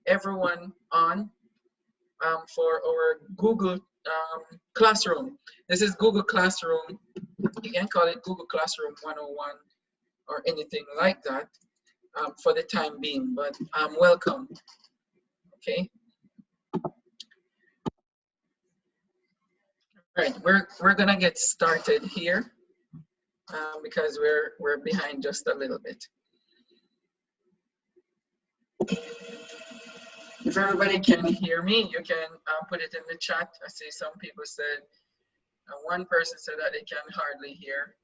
everyone on for our Google Classroom. This is Google Classroom. You can call it Google Classroom 101 or anything like that for the time being, but welcome. Okay. All right, we're gonna get started here because we're behind just a little bit. If everybody can hear me, you can put it in the chat. I see some people said, one person said that they can hardly hear.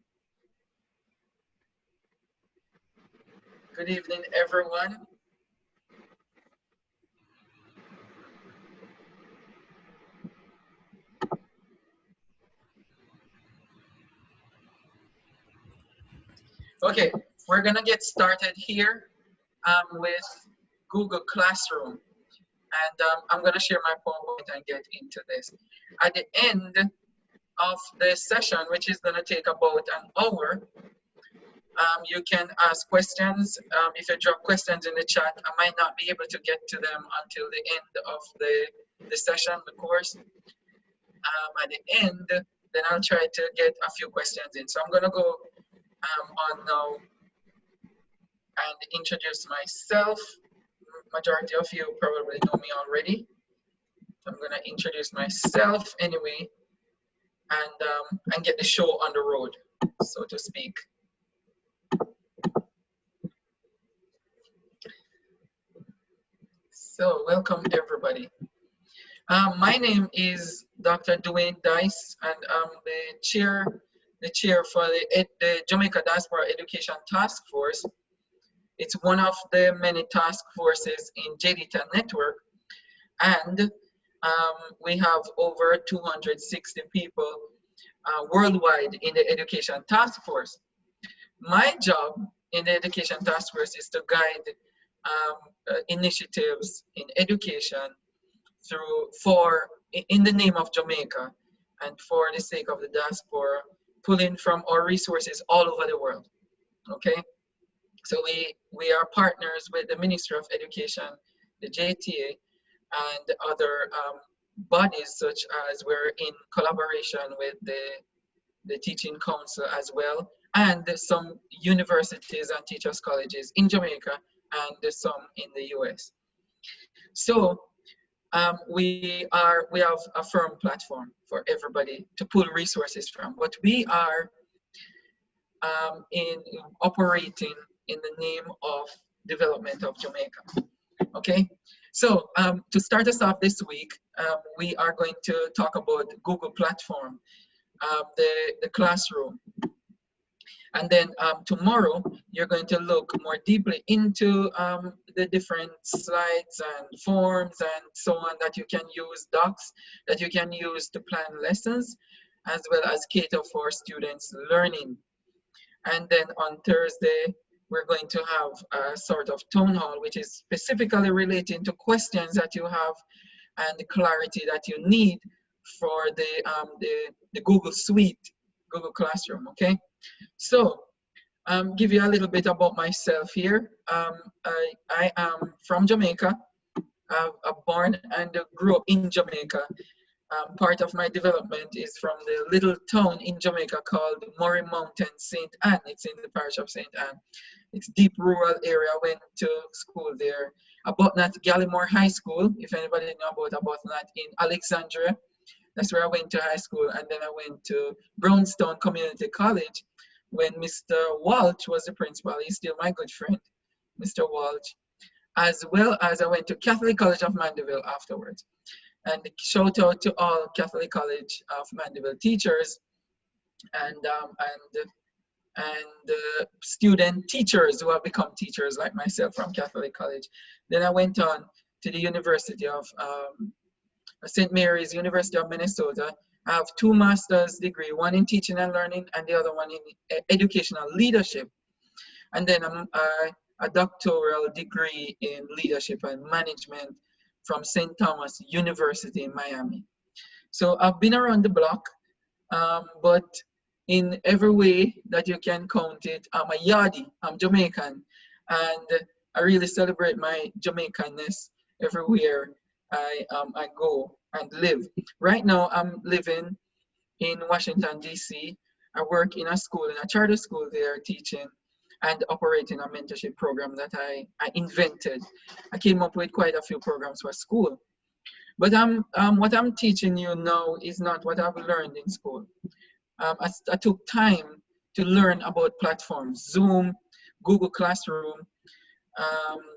Good evening, everyone. Okay, we're gonna get started here with Google Classroom. And I'm gonna share my PowerPoint and get into this. At the end of the session, which is gonna take about an hour, you can ask questions. If you drop questions in the chat, I might not be able to get to them until the end of the session, the course. At the end, then I'll try to get a few questions in. So I'm gonna go on now and introduce myself. Majority of you probably know me already. I'm gonna introduce myself anyway, and get the show on the road, so to speak. So welcome everybody. My name is Dr. Dwayne Dice, and I'm the chair for the Jamaica Diaspora Education Task Force. It's one of the many task forces in JDTA Network, and we have over 260 people worldwide in the Education Task Force. My job in the Education Task Force is to guide initiatives in education in the name of Jamaica and for the sake of the diaspora, pulling from our resources all over the world. Okay, so we are partners with the Ministry of Education, the JTA, and other bodies, such as we're in collaboration with the Teaching Council as well, and some universities and teachers colleges in Jamaica and some in the US. So we have a firm platform for everybody to pull resources from, but we are operating in the name of development of Jamaica. Okay, so to start us off this week, we are going to talk about Google platform, the classroom. And then tomorrow, you're going to look more deeply into the different slides and forms and so on that you can use, docs that you can use to plan lessons, as well as cater for students' learning. And then on Thursday, we're going to have a sort of town hall, which is specifically relating to questions that you have and the clarity that you need for the Google Suite, Google Classroom, okay? So, give you a little bit about myself here. I am from Jamaica. I'm born and grew up in Jamaica. Part of my development is from the little town in Jamaica called Murray Mountain, St. Anne. It's in the parish of St. Anne. It's deep rural area. I went to school there. Abotnat Gallimore High School, if anybody know about Abotnat, in Alexandria. That's where I went to high school, and then I went to Brownstown Community College when Mr. Walsh was the principal. He's still my good friend, Mr. Walsh. As well as I went to Catholic College of Mandeville afterwards. And shout out to all Catholic College of Mandeville teachers and student teachers who have become teachers like myself from Catholic College. Then I went on to the University of St. Mary's, University of Minnesota. I have 2 master's degrees, one in teaching and learning and the other one in educational leadership. And then a doctoral degree in leadership and management from St. Thomas University in Miami. So I've been around the block, but in every way that you can count it, I'm a Yardie, I'm Jamaican, and I really celebrate my Jamaicanness everywhere I go and live. Right now, I'm living in Washington, D.C. I work in a school, in a charter school there, teaching and operating a mentorship program that I invented. I came up with quite a few programs for school. But what I'm teaching you now is not what I've learned in school. I took time to learn about platforms, Zoom, Google Classroom,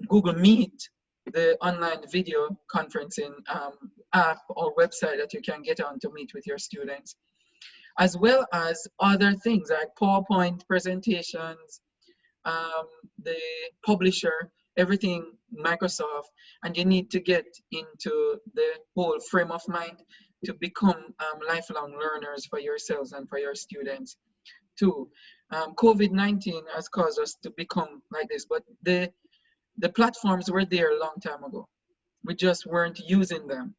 Google Meet, the online video conferencing app or website that you can get on to meet with your students, as well as other things like PowerPoint presentations, the publisher, everything Microsoft, and you need to get into the whole frame of mind to become lifelong learners for yourselves and for your students too. COVID-19 has caused us to become like this, but the platforms were there a long time ago. We just weren't using them.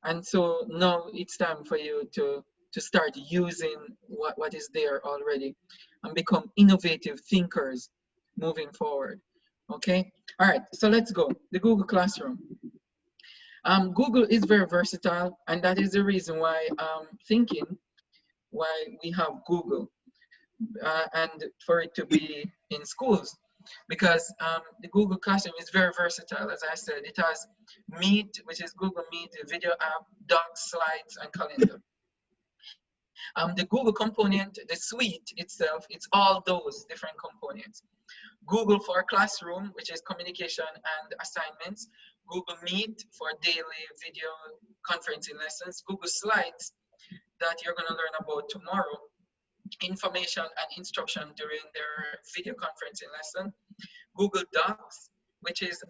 And so now it's time for you to start using what is there already and become innovative thinkers moving forward. Okay? All right, so let's go. The Google Classroom. Google is very versatile, and that is the reason why I'm thinking why we have Google and for it to be in schools, because the Google Classroom is very versatile. As I said, it has Meet, which is Google Meet, the video app, Docs, Slides, and Calendar. The Google component, the suite itself, it's all those different components. Google for Classroom, which is communication and assignments. Google Meet for daily video conferencing lessons. Google Slides that you're going to learn about tomorrow. Information and instruction during their video conferencing lesson. Google Docs, which is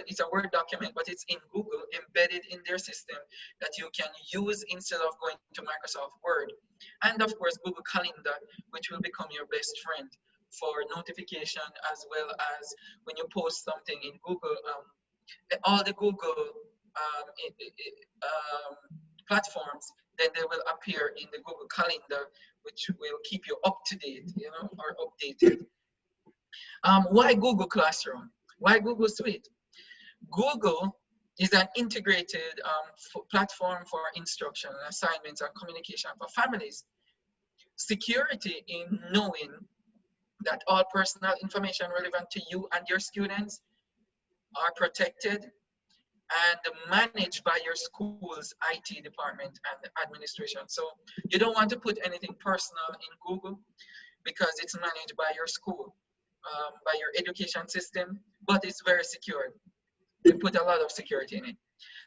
it's a Word document, but it's in Google, embedded in their system that you can use instead of going to Microsoft Word. And of course, Google Calendar, which will become your best friend for notification, as well as when you post something in Google, all the Google platforms, then they will appear in the Google Calendar, which will keep you up to date, or updated. Why Google Classroom? Why Google Suite? Google is an integrated platform for instruction, assignments, and communication for families. Security in knowing that all personal information relevant to you and your students are protected and managed by your school's IT department and administration. So you don't want to put anything personal in Google because it's managed by your school, by your education system, but it's very secure. We put a lot of security in it.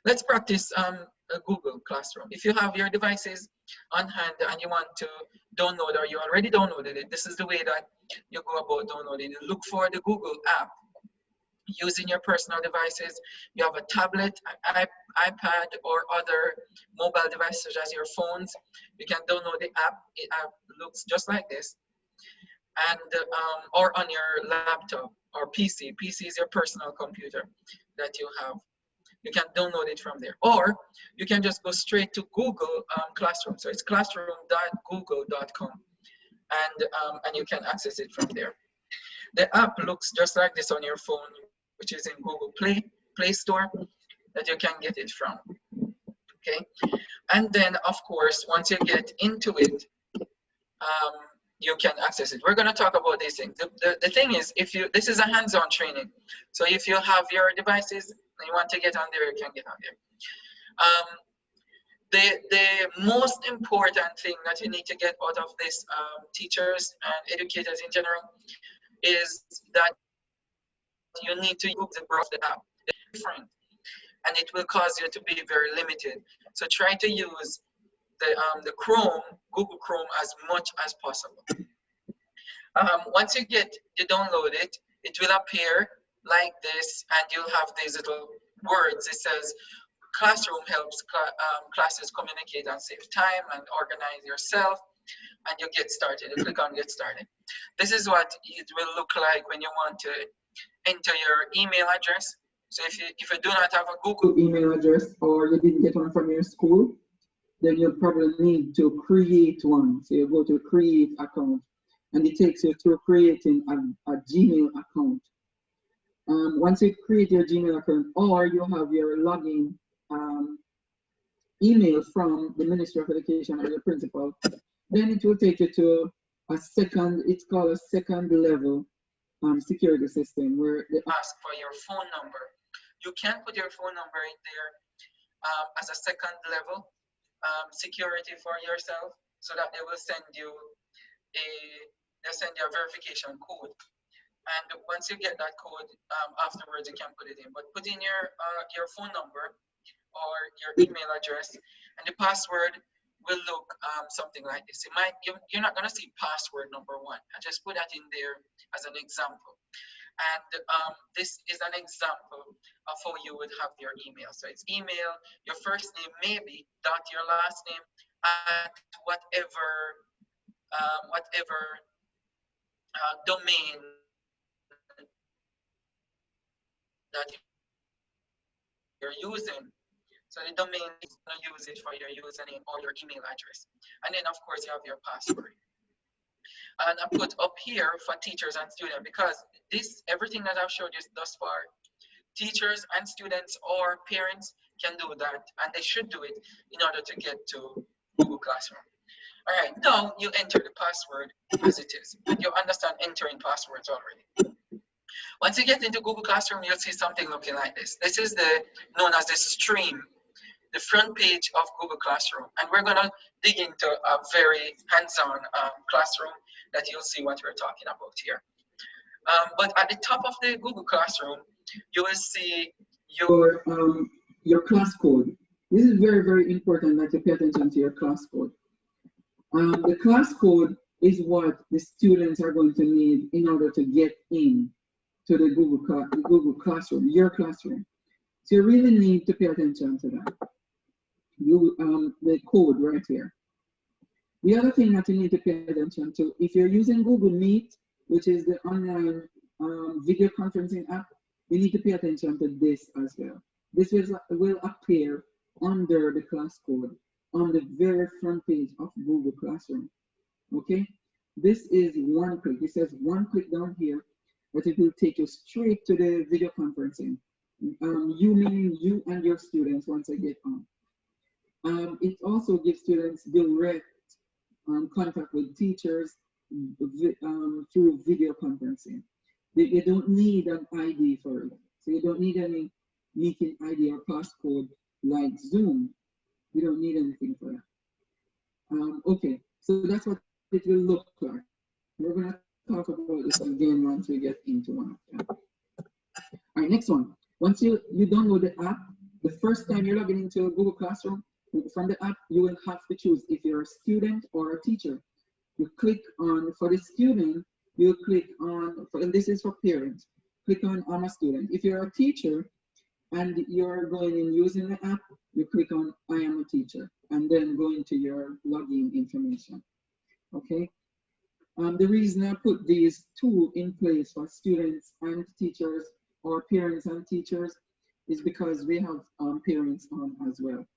Let's practice a Google Classroom. If you have your devices on hand and you want to download, or you already downloaded it, this is the way that you go about downloading it. Look for the Google app using your personal devices. You have a tablet, an iPad, or other mobile devices such as your phones. You can download the app. It looks just like this, and or on your laptop or PC. PC is your personal computer that you have. You can download it from there, or you can just go straight to Google Classroom. So it's classroom.google.com, and you can access it from there. The app looks just like this on your phone, which is in Google Play Store, that you can get it from. Okay, and then of course once you get into it, you can access it. We're going to talk about these things. The thing is, this is a hands-on training, so if you have your devices and you want to get on there, you can get on there. The most important thing that you need to get out of this, teachers and educators in general, is that you need to use the browser of the app. It's different, and it will cause you to be very limited. So try to use the Google Chrome as much as possible. Once you download it, it will appear like this, and you'll have these little words. It says, Classroom helps classes communicate and save time and organize yourself, and you get started. You click on Get Started. This is what it will look like when you want to enter your email address. So if you do not have a Google email address, or you didn't get one from your school, then you'll probably need to create one. So you go to Create Account, and it takes you through creating a Gmail account. Once you create your Gmail account or you have your login email from the Ministry of Education or your principal, then it will take you to a second, it's called a second level security system where they ask for your phone number. You can put your phone number in there as a second level security for yourself, so that they will send you a verification code. And once you get that code, afterwards you can put it in. But put in your phone number or your email address, and the password will look something like this. You're not going to see password number 1. I just put that in there as an example. And this is an example of how you would have your email. So it's email, your first name, maybe, dot your last name, at whatever domain that you're using. So the domain is going to use it for your username or your email address. And then, of course, you have your password. And I put up here for teachers and students, because everything that I've showed you thus far, teachers and students or parents can do that, and they should do it in order to get to Google Classroom. All right, now you enter the password as it is, and you understand entering passwords already. Once you get into Google Classroom, you'll see something looking like this. This is known as the stream, the front page of Google Classroom. And we're going to dig into a very hands-on classroom that you'll see what we're talking about here. But at the top of the Google Classroom, you will see your class code. This is very, very important that you pay attention to your class code. The class code is what the students are going to need in order to get in to the Google Classroom, your classroom. So you really need to pay attention to that. The code right here. The other thing that you need to pay attention to, if you're using Google Meet, which is the online video conferencing app, you need to pay attention to this as well. This will appear under the class code on the very front page of Google Classroom. Okay, this is one click. It says one click down here, but it will take you straight to the video conferencing. You meaning you and your students once they get on. It also gives students direct contact with teachers through video conferencing. You don't need an ID for it. So you don't need any meeting ID or passcode like Zoom. You don't need anything for that. Okay, so that's what it will look like. We're going to talk about this again once we get into one of them. All right, next one. Once you download the app, the first time you're logging into Google Classroom, from the app, you will have to choose if you're a student or a teacher. You click on, for the student, you click on, and this is for parents, click on I'm a student. If you're a teacher and you're going in using the app, you click on I am a teacher, and then go into your login information, okay? The reason I put these two in place for students and teachers, or parents and teachers, is because we have parents on as well.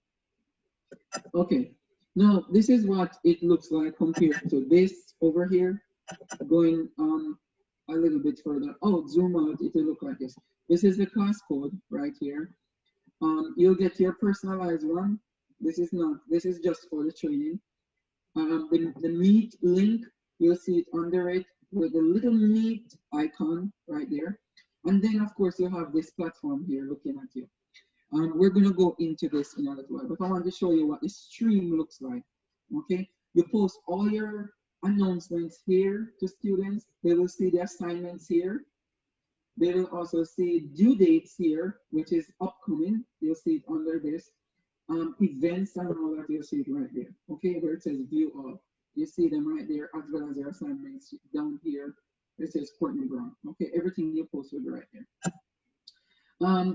Okay, now this is what it looks like compared to this over here. Going a little bit further. Oh, zoom out, it will look like this. This is the class code right here. You'll get your personalized one. This is just for the training. The Meet link, you'll see it under it with the little Meet icon right there. And then of course you have this platform here looking at you. We're going to go into this in a little while, but I want to show you what the stream looks like. Okay, you post all your announcements here to students. They will see the assignments here. They will also see due dates here, which is upcoming. You'll see it under this. Events and all that, you'll see it right there. Okay, where it says view all. You see them right there, as well as their assignments down here. It says Courtney Brown. Okay, everything you post will be right there.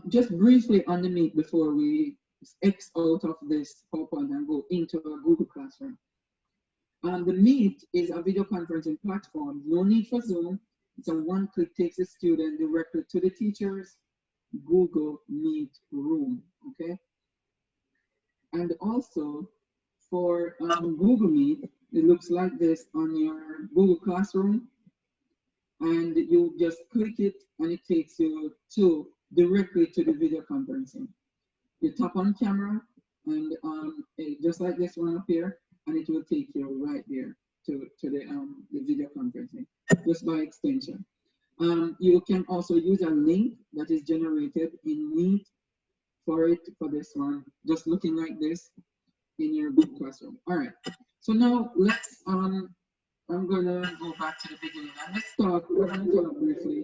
Just briefly on the Meet before we X out of this PowerPoint and go into a Google Classroom. The Meet is a video conferencing platform. No need for Zoom. It's a one-click takes the student directly to the teacher's Google Meet room. Okay. And also for Google Meet, it looks like this on your Google Classroom. and you just click it and it takes you to directly to the video conferencing. You tap on camera and just like this one up here, and it will take you right there to the video conferencing just by extension. You can also use a link that is generated in Meet for this one, just looking like this in your Google Classroom. All right. So now let's I'm gonna go back to the beginning and let's talk. We're gonna talk briefly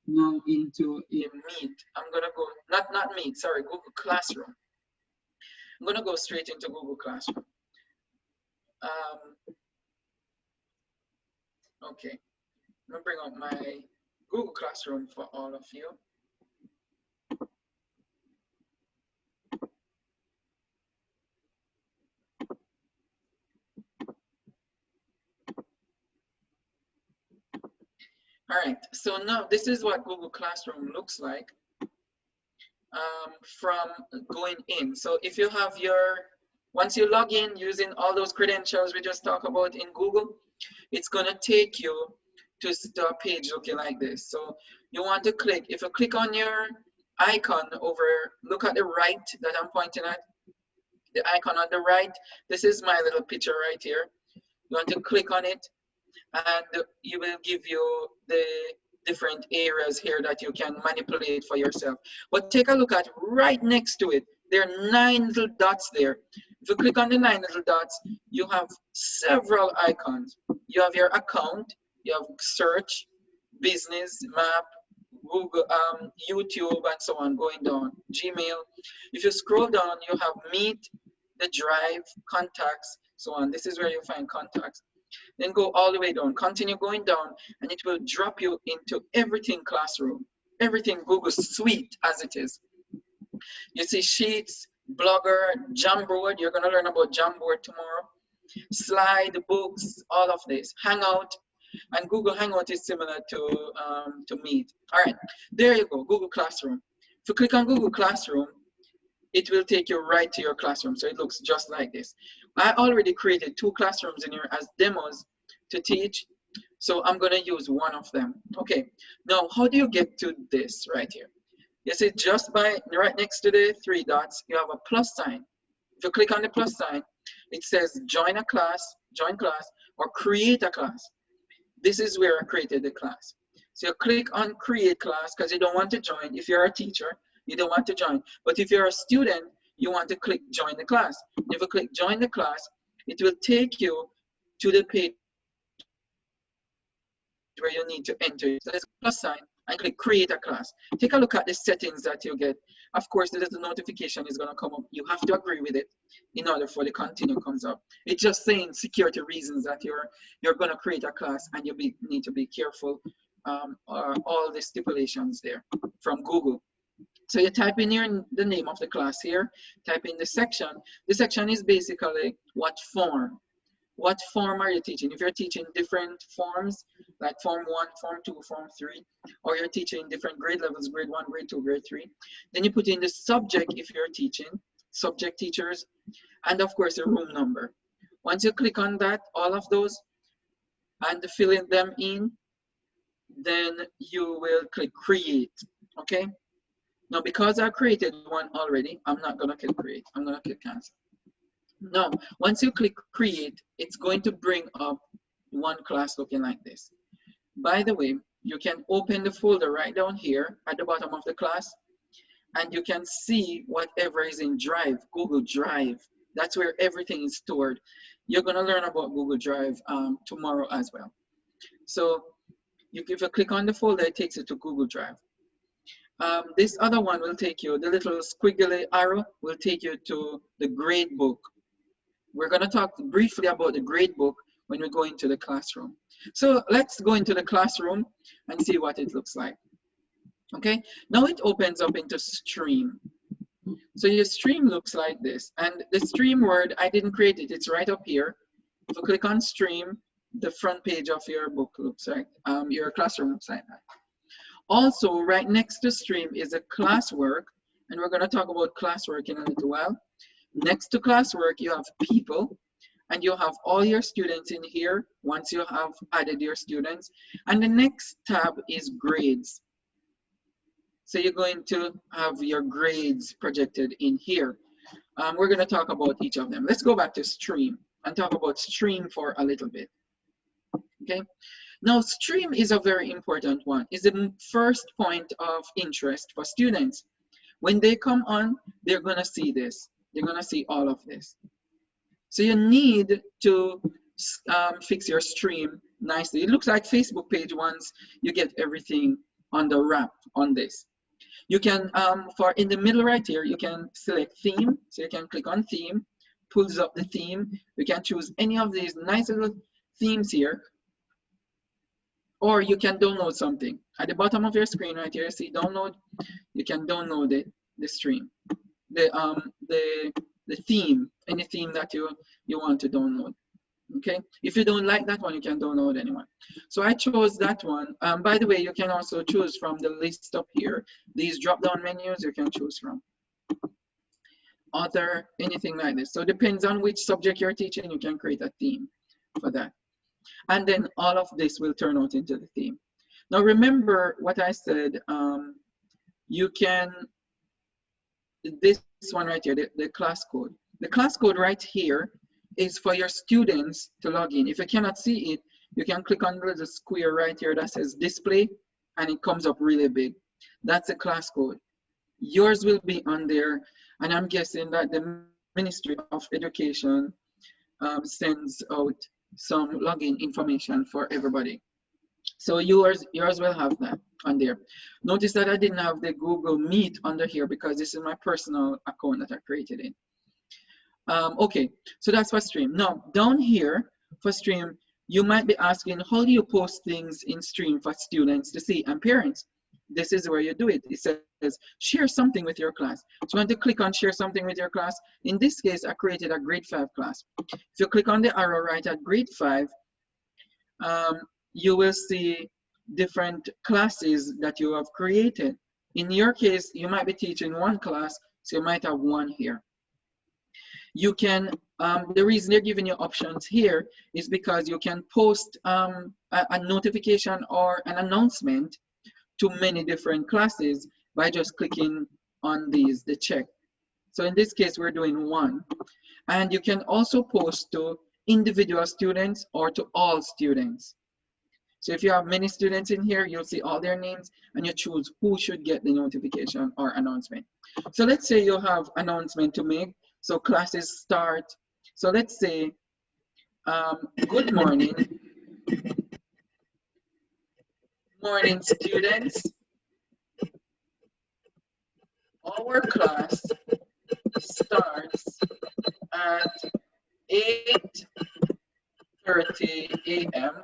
now into Meet. I'm gonna go not Meet. Sorry, Google Classroom. I'm gonna go straight into Google Classroom. Okay. I'm gonna bring up my Google Classroom for all of you. All right, so now this is what Google Classroom looks like from going in. So if you have once you log in using all those credentials we just talked about in Google, it's gonna take you to a page looking like this. So you want to click, if you click on your icon over, look at the right that I'm pointing at, the icon on the right, this is my little picture right here. You want to click on it, and you will give you the different areas here that you can manipulate for yourself. But take a look at right next to it. There are 9 little dots there. If you click on the 9 little dots, you have several icons. You have your account, you have search, business, map, Google, YouTube, and so on, going down, Gmail. If you scroll down, you have Meet, the Drive, contacts, so on. This is where you find contacts. Then go all the way down, continue going down, and it will drop you into everything Classroom, everything Google Suite as it is. You see Sheets, Blogger, Jamboard, you're gonna learn about Jamboard tomorrow, Slide, Books, all of this, Hangout, and Google Hangout is similar to Meet. All right, there you go, Google Classroom. If you click on Google Classroom, it will take you right to your classroom. So it looks just like this. I already created 2 classrooms in here as demos to teach. So I'm gonna use one of them. Okay, now how do you get to this right here? You see just by right next to the 3 dots, you have a plus sign. If you click on the plus sign, it says join a class, join class, or create a class. This is where I created the class. So you click on create class because you don't want to join. If you're a teacher, you don't want to join. But if you're a student, you want to click join the class. If you click join the class, it will take you to the page where you need to enter. So there's a plus sign and click create a class. Take a look at the settings that you get. Of course, the little notification is going to come up. You have to agree with it in order for the continue comes up. It's just saying security reasons that you're going to create a class, and you need to be careful all the stipulations there from Google. So you type in the name of the class here, type in the section. The section is basically what form. What form are you teaching? If you're teaching different forms, like Form 1, Form 2, Form 3, or you're teaching different grade levels, grade 1, grade 2, grade 3, then you put in the subject if you're teaching, subject teachers, and of course the room number. Once you click on that, all of those, and fill them in, then you will click create, okay? Now, because I created one already, I'm not gonna click create, I'm gonna click cancel. Now, once you click create, it's going to bring up one class looking like this. By the way, you can open the folder right down here at the bottom of the class, and you can see whatever is in Drive, Google Drive. That's where everything is stored. You're gonna learn about Google Drive tomorrow as well. So if you click on the folder, it takes you to Google Drive. This other one will take you, the little squiggly arrow will take you to the grade book. We're going to talk briefly about the grade book when we go into the classroom. So let's go into the classroom and see what it looks like. Okay, now it opens up into stream. So your stream looks like this, and the stream word, I didn't create it, it's right up here. If you click on stream, the front page of your book looks like, your classroom looks like that. Also, right next to stream is a classwork, and we're going to talk about classwork in a little while. Next to classwork, you have people, and you have all your students in here once you have added your students. And the next tab is grades. So you're going to have your grades projected in here. We're going to talk about each of them. Let's go back to stream and talk about stream for a little bit. Okay. Now, stream is a very important one. It's the first point of interest for students. When they come on, they're going to see this. They're going to see all of this. So you need to fix your stream nicely. It looks like Facebook page once you get everything on the wrap on this. You can, for in the middle right here, you can select theme. So you can click on theme, pulls up the theme. You can choose any of these nice little themes here. Or you can download something. At the bottom of your screen right here, see download. You can download it, the stream, the theme, any theme that you want to download. Okay. If you don't like that one, you can download anyone. So I chose that one. By the way, you can also choose from the list up here. These drop-down menus you can choose from. Author, anything like this. So it depends on which subject you're teaching. You can create a theme for that. And then all of this will turn out into the theme. Now remember what I said, you can, this one right here, the class code. The class code right here is for your students to log in. If you cannot see it, you can click on the little square right here that says display, and it comes up really big. That's the class code. Yours will be on there, and I'm guessing that the Ministry of Education sends out some login information for everybody. So yours will have that on there. Notice that I didn't have the Google Meet under here because this is my personal account that I created in. Okay, so that's for stream. Now down here for stream, you might be asking, how do you post things in stream for students to see and parents? This is where you do it. It says share something with your class. So you want to click on share something with your class. In this case, I created a grade 5 class. If you click on the arrow right at grade 5, you will see different classes that you have created. In your case, you might be teaching one class, so you might have one here. You can, the reason they're giving you options here is because you can post a notification or an announcement to many different classes by just clicking on these, the check. So in this case, we're doing one. And you can also post to individual students or to all students. So if you have many students in here, you'll see all their names and you choose who should get the notification or announcement. So let's say you have announcement to make. So classes start. So let's say, good morning. Morning, students. Our class starts at 8:30 a.m.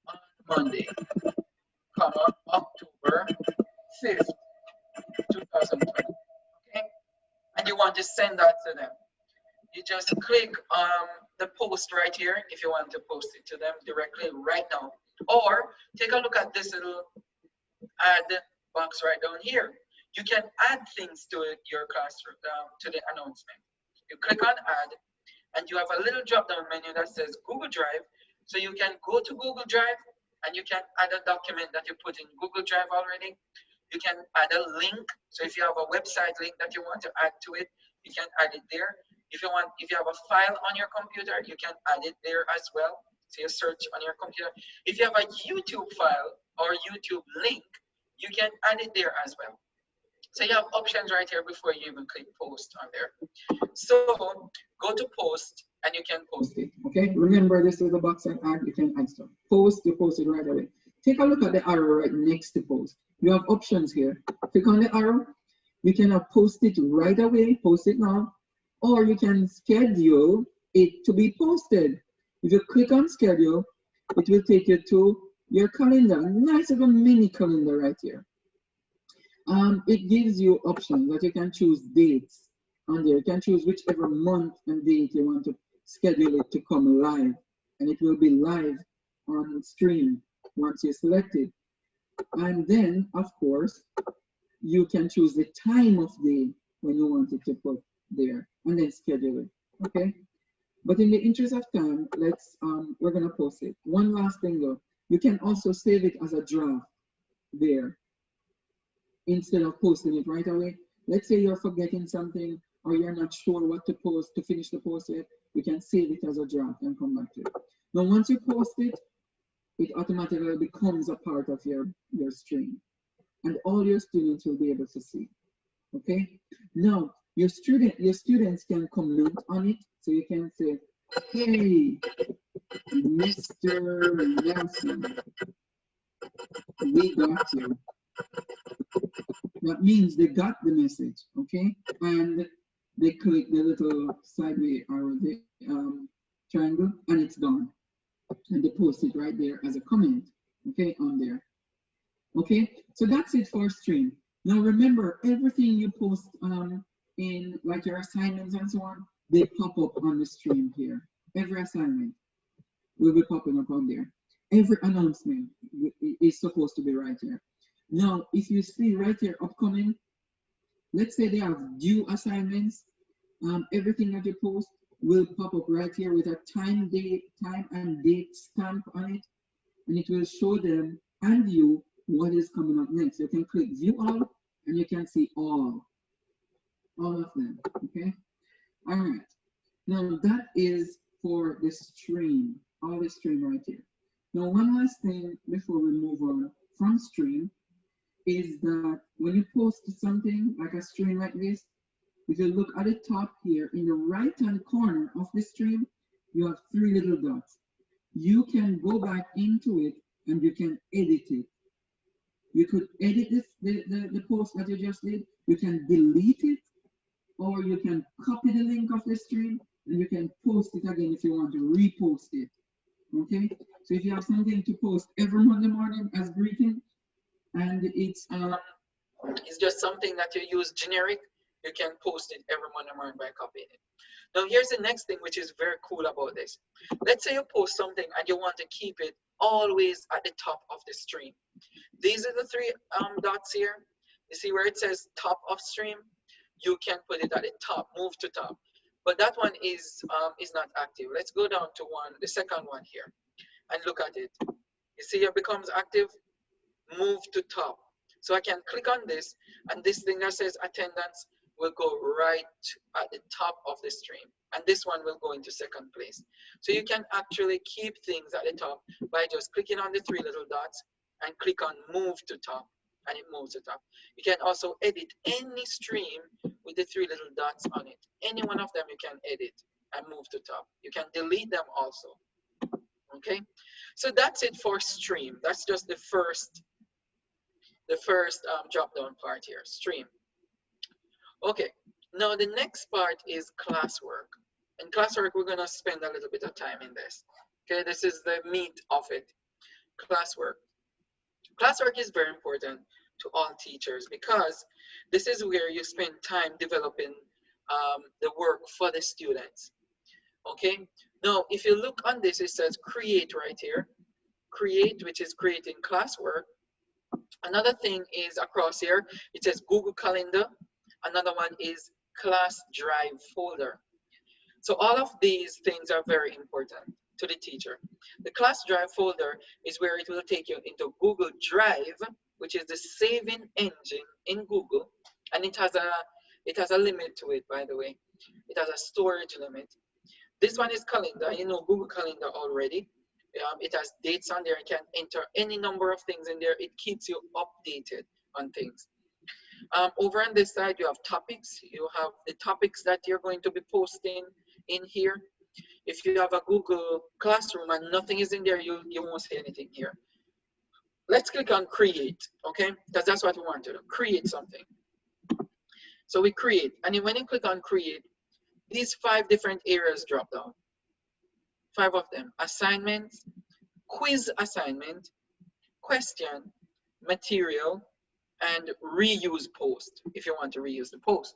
on Monday, October 5th, 2020. Okay? And you want to send that to them. You just click on the post right here if you want to post it to them directly right now. Or take a look at this little add box right down here. You can add things to it, your classroom, to the announcement. You click on add, and you have a little drop-down menu that says Google Drive. So you can go to Google Drive, and you can add a document that you put in Google Drive already. You can add a link. So if you have a website link that you want to add to it, you can add it there. If you have a file on your computer, you can add it there as well. So you search on your computer. If you have a YouTube file or YouTube link, you can add it there as well. So you have options right here before you even click post on there. So go to post and you can post it. Okay, remember this is the box and add, you can add stuff. Post, you post it right away. Take a look at the arrow right next to post. You have options here. Click on the arrow. You can post it right away, post it now, or you can schedule it to be posted. If you click on schedule, it will take you to your calendar. Nice little mini calendar right here. It gives you options that you can choose dates on there. You can choose whichever month and date you want to schedule it to come live, and it will be live on stream once you select it. And then, of course, you can choose the time of day when you want it to put there, and then schedule it. Okay. But in the interest of time, we're gonna post it. One last thing though, you can also save it as a draft there instead of posting it right away. Let's say you're forgetting something or you're not sure what to post to finish the post yet, you can save it as a draft and come back to it. Now, once you post it, it automatically becomes a part of your stream, and all your students will be able to see. Okay. Now, your students can comment on it, so you can say, "Hey, Mr. Nelson, we got you." That means they got the message, okay? And they click the little sideway or the triangle, and it's gone. And they post it right there as a comment, okay, on there. Okay, so that's it for stream. Now remember, everything you post in like your assignments and so on, they pop up on the stream here. Every assignment will be popping up on there. Every announcement is supposed to be right here. Now, if you see right here, upcoming, let's say they have due assignments, everything that you post will pop up right here with a time and date stamp on it, and it will show them and you what is coming up next. You can click view all, and you can see all of them, okay? All right, now that is for the stream, all the stream right here. Now, one last thing before we move on from stream is that when you post something like a stream like this, if you look at the top here in the right-hand corner of the stream, you have 3 little dots. You can go back into it and you can edit it. You could edit the post that you just did, you can delete it, or you can copy the link of the stream and you can post it again if you want to repost it. Okay, so if you have something to post every Monday morning as greeting, and it's just something that you use generic, you can post it every Monday morning by copying it. Now here's the next thing which is very cool about this. Let's say you post something and you want to keep it always at the top of the stream. These are the 3 dots here. You see where it says top of stream? You can put it at the top, move to top. But that one is not active. Let's go down to the second one here and look at it. You see it becomes active, move to top. So I can click on this, and this thing that says attendance will go right at the top of the stream, and this one will go into second place. So you can actually keep things at the top by just clicking on the 3 little dots and click on move to top, and it moves to top. You can also edit any stream with the 3 little dots on it. Any one of them you can edit and move to top. You can delete them also. Okay, so that's it for stream. That's just the first drop down part here, stream. Okay, now the next part is classwork. In classwork, we're gonna spend a little bit of time in this. Okay, this is the meat of it, classwork. Classwork is very important to all teachers because this is where you spend time developing the work for the students. Okay, now if you look on this, it says create right here. Create, which is creating classwork. Another thing is across here, it says Google Calendar. Another one is class drive folder. So all of these things are very important to the teacher. The class drive folder is where it will take you into Google Drive, which is the saving engine in Google, and it has a limit to it, by the way. It has a storage limit. This one is calendar. You know Google Calendar already. It has dates on there. You can enter any number of things in there. It keeps you updated on things. Over on this side, you have topics. You have the topics that you're going to be posting in here. If you have a Google Classroom and nothing is in there, you won't see anything here. Let's click on create, okay? Because that's what we want to do, create something. So we create, and when you click on create, these 5 different areas drop down. 5 of them: assignments, quiz assignment, question, material, and reuse post, if you want to reuse the post.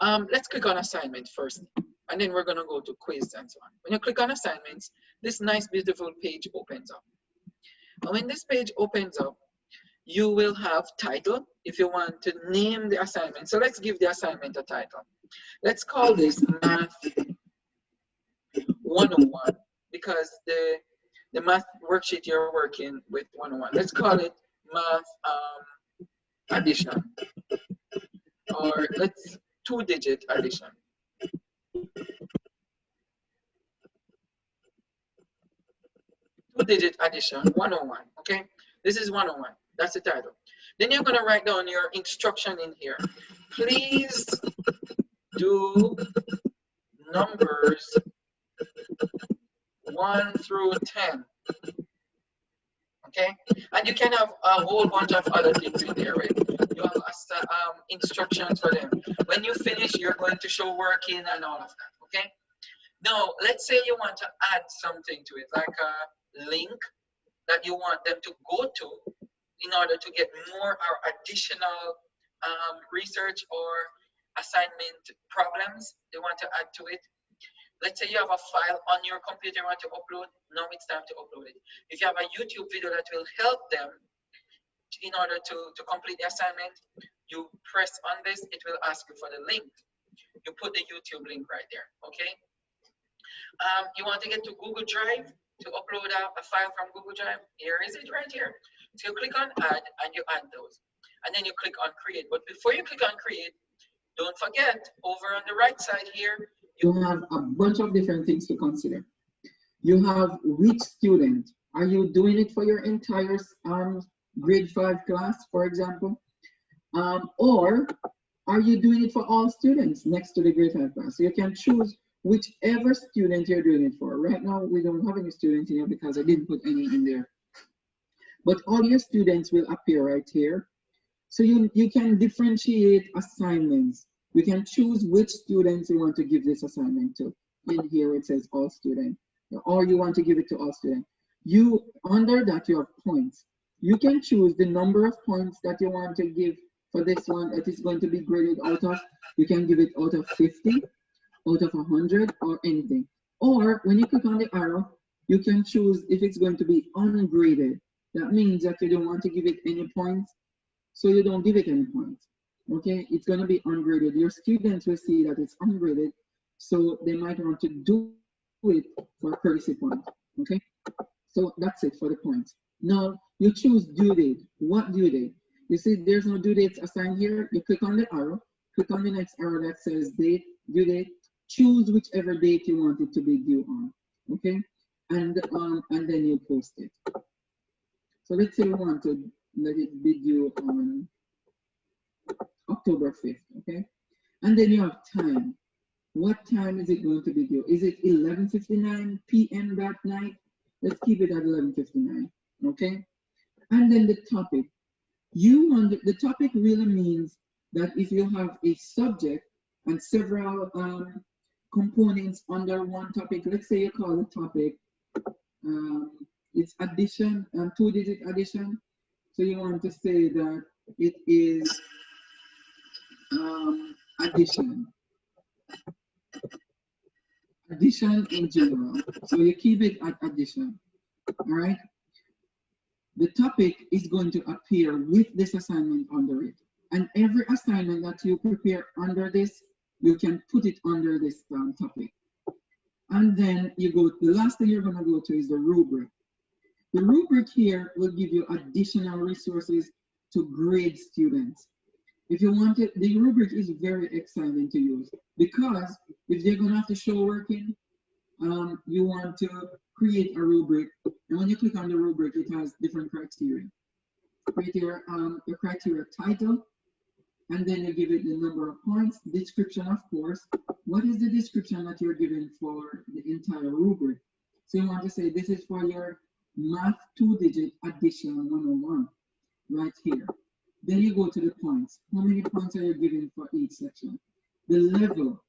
Let's click on assignment first, and then we're going to go to quiz and so on. When you click on assignments, this nice, beautiful page opens up. And when this page opens up, you will have title if you want to name the assignment. So let's give the assignment a title. Let's call this Math 101 because the math worksheet you're working with 101. Let's call it math addition, or let's 2-digit addition. 2-digit addition 101. Okay, this is 101. That's the title. Then you're going to write down your instruction in here. Please do numbers 1 through 10. Okay, and you can have a whole bunch of other things in there, right? You have instructions for them. When you finish, you're going to show working and all of that. Okay, now let's say you want to add something to it, like a link that you want them to go to in order to get more or additional research or assignment problems they want to add to it. Let's say you have a file on your computer you want to upload. Now it's time to upload it. If you have a YouTube video that will help them in order to complete the assignment, you press on this, it will ask you for the link. You put the YouTube link right there, okay? You want to get to Google Drive to upload a file from Google Drive? Here is it right here. So you click on add and you add those. And then you click on create. But before you click on create, don't forget over on the right side here, you have a bunch of different things to consider. You have which student. Are you doing it for your entire grade 5 class, for example? Or are you doing it for all students next to the grade 5 class? So you can choose whichever student you're doing it for. Right now, we don't have any students here because I didn't put any in there. But all your students will appear right here. So you can differentiate assignments. You can choose which students you want to give this assignment to. In here it says all students, or you want to give it to all students. Under that you have points. You can choose the number of points that you want to give for this one that is going to be graded out of. You can give it out of 50, out of 100, or anything. Or when you click on the arrow, you can choose if it's going to be ungraded. That means that you don't want to give it any points, so you don't give it any points. Okay, it's going to be ungraded. Your students will see that it's ungraded, so they might want to do it for courtesy point. Okay, so that's it for the points. Now you choose due date. What due date? You see there's no due dates assigned here. You click on the arrow, click on the next arrow that says date, due date. Choose whichever date you want it to be due on. Okay, and then you post it. So let's say you want to let it be due on October 5th, okay? And then you have time. What time is it going to be due? Is it 11:59 p.m. that night? Let's keep it at 11:59, okay? And then the topic. The topic really means that if you have a subject and several components under one topic, let's say you call the topic, it's addition, 2-digit addition. So you want to say that it is addition in general. So you keep it at addition. All right. The topic is going to appear with this assignment under it, and every assignment that you prepare under this, you can put it under this topic. And then you go. The last thing you're going to go to is the rubric. The rubric here will give you additional resources to grade students. If you want it, the rubric is very exciting to use because if they're going to have to show working, you want to create a rubric. And when you click on the rubric, it has different criteria. The criteria title, and then you give it the number of points, description, of course. What is the description that you're giving for the entire rubric? So you want to say this is for your math 2-digit addition 101 right here. Then you go to the points. How many points are you giving for each section? The level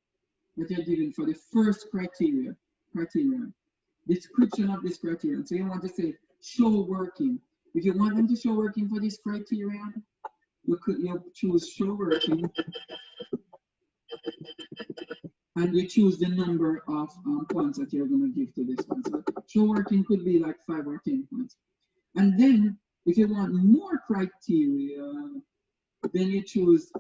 that you're giving for the first criterion. Description of this criterion. So you want to say show working. If you want them to show working for this criterion, you choose show working, and you choose the number of points that you're going to give to this one. So show working could be like 5 or 10 points. And then if you want more criteria, then you choose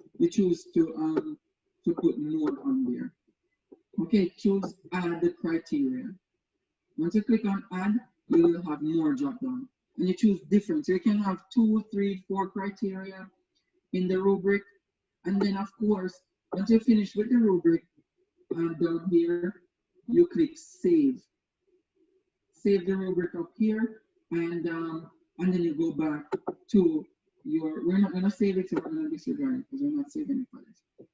to put more on there. Okay, choose add the criteria. Once you click on add, you will have more drop down. And you choose different. So you can have 2, 3, 4 criteria in the rubric. And then of course, once you're finished with the rubric, down here, you click save. Save the rubric up here, and then you go back to your, we're not gonna save it, so we're gonna disregard it because we're not saving it for this.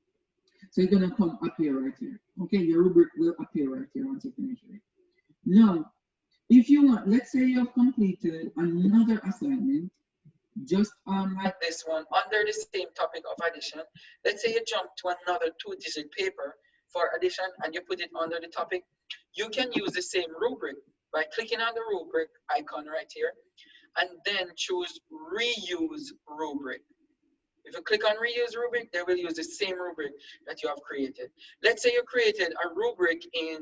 So it's gonna come up here right here. Okay, your rubric will appear right here once you finish it. Now, if you want, let's say you have completed another assignment, just like this one, under the same topic of addition. Let's say you jump to another 2-digit paper for addition and you put it under the topic. You can use the same rubric by clicking on the rubric icon right here and then choose reuse rubric. If you click on reuse rubric, they will use the same rubric that you have created. Let's say you created a rubric in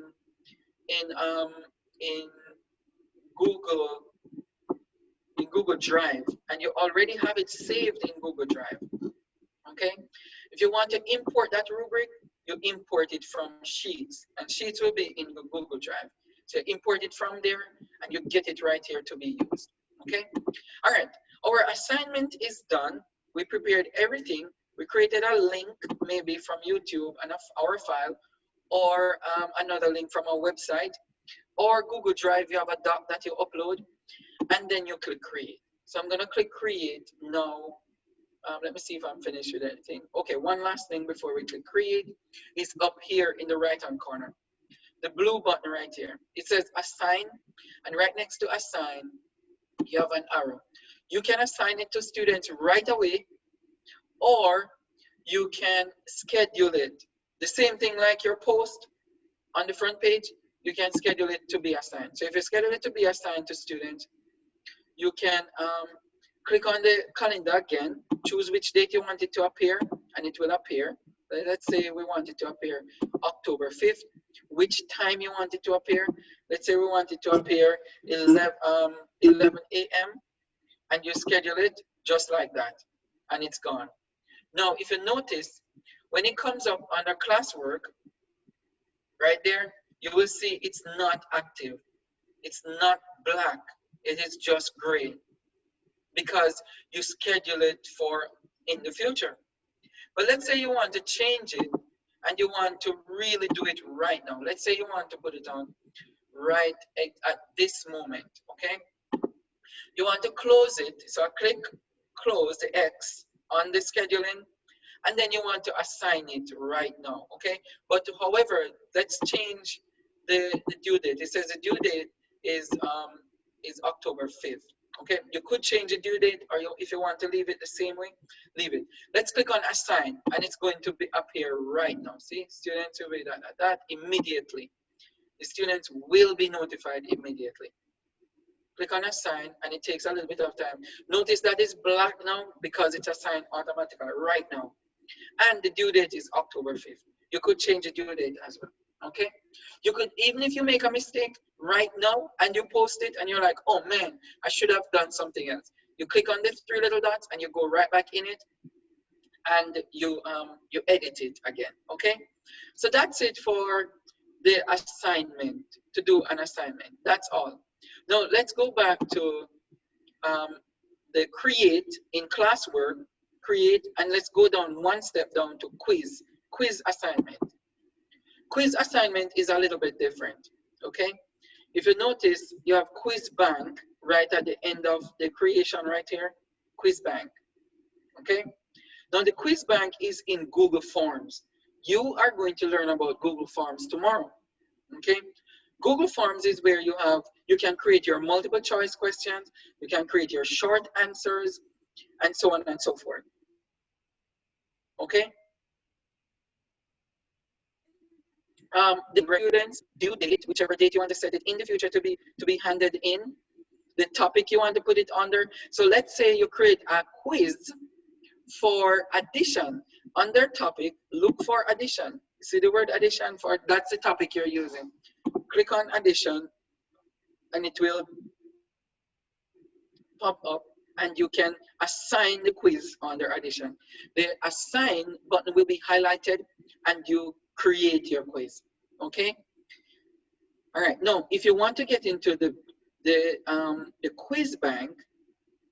Google Drive, and you already have it saved in Google Drive. Okay, if you want to import that rubric, you import it from Sheets, and Sheets will be in the Google Drive. So you import it from there, and you get it right here to be used. Okay, all right, our assignment is done. We prepared everything. We created a link, maybe from YouTube and our file, or another link from our website, or Google Drive. You have a doc that you upload, and then you click create. So I'm gonna click create now. Let me see if I'm finished with anything. Okay, one last thing before we click create is up here in the right hand corner. The blue button right here. It says assign, and right next to assign, you have an arrow. You can assign it to students right away, or you can schedule it. The same thing like your post on the front page, you can schedule it to be assigned. So if you schedule it to be assigned to students, you can click on the calendar again, choose which date you want it to appear, and it will appear. Let's say we want it to appear October 5th. Which time you want it to appear? Let's say we want it to appear 11 a.m. and you schedule it just like that, and it's gone. Now, if you notice, when it comes up under classwork, right there, you will see it's not active. It's not black. It is just gray because you schedule it for in the future. But let's say you want to change it and you want to really do it right now. Let's say you want to put it on right at this moment, okay? You want to close it, so I click close the X on the scheduling, and then you want to assign it right now, okay? But however, let's change the due date. It says the due date is October 5th. Okay, you could change the due date, or if you want to leave it the same way, leave it. Let's click on assign, and it's going to be appear right now. See, students will be that immediately. The students will be notified immediately. Click on assign, and it takes a little bit of time. Notice that it's black now because it's assigned automatically right now. And the due date is October 5th. You could change the due date as well. Okay, you could, even if you make a mistake right now and you post it and you're like, oh man, I should have done something else. You click on the 3 little dots and you go right back in it and you edit it again. Okay, so that's it for the assignment, to do an assignment. That's all. Now let's go back to the create in classwork, create, and let's go down one step down to quiz assignment. Quiz assignment is a little bit different, okay? If you notice, you have quiz bank right at the end of the creation right here, quiz bank, okay? Now the quiz bank is in Google Forms. You are going to learn about Google Forms tomorrow, okay? Google Forms is where you can create your multiple choice questions, you can create your short answers, and so on and so forth, okay? The students due date, whichever date you want to set it in the future to be handed in, the topic you want to put it under. So let's say you create a quiz for addition. Under topic, look for addition. See the word addition for, that's the topic you're using. Click on addition and it will pop up and you can assign the quiz under addition. The assign button will be highlighted and you create your quiz, okay? All right. Now, if you want to get into the quiz bank,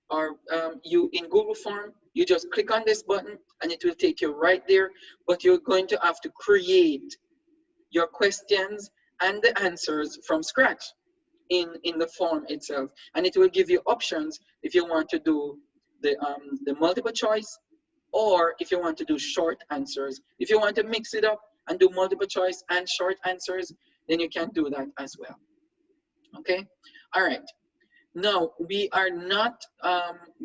or you in Google Form, you just click on this button and it will take you right there. But you're going to have to create your questions and the answers from scratch in the form itself, and it will give you options if you want to do the multiple choice, or if you want to do short answers. If you want to mix it up and do multiple choice and short answers, then you can do that as well. Okay. All right. Now, we are not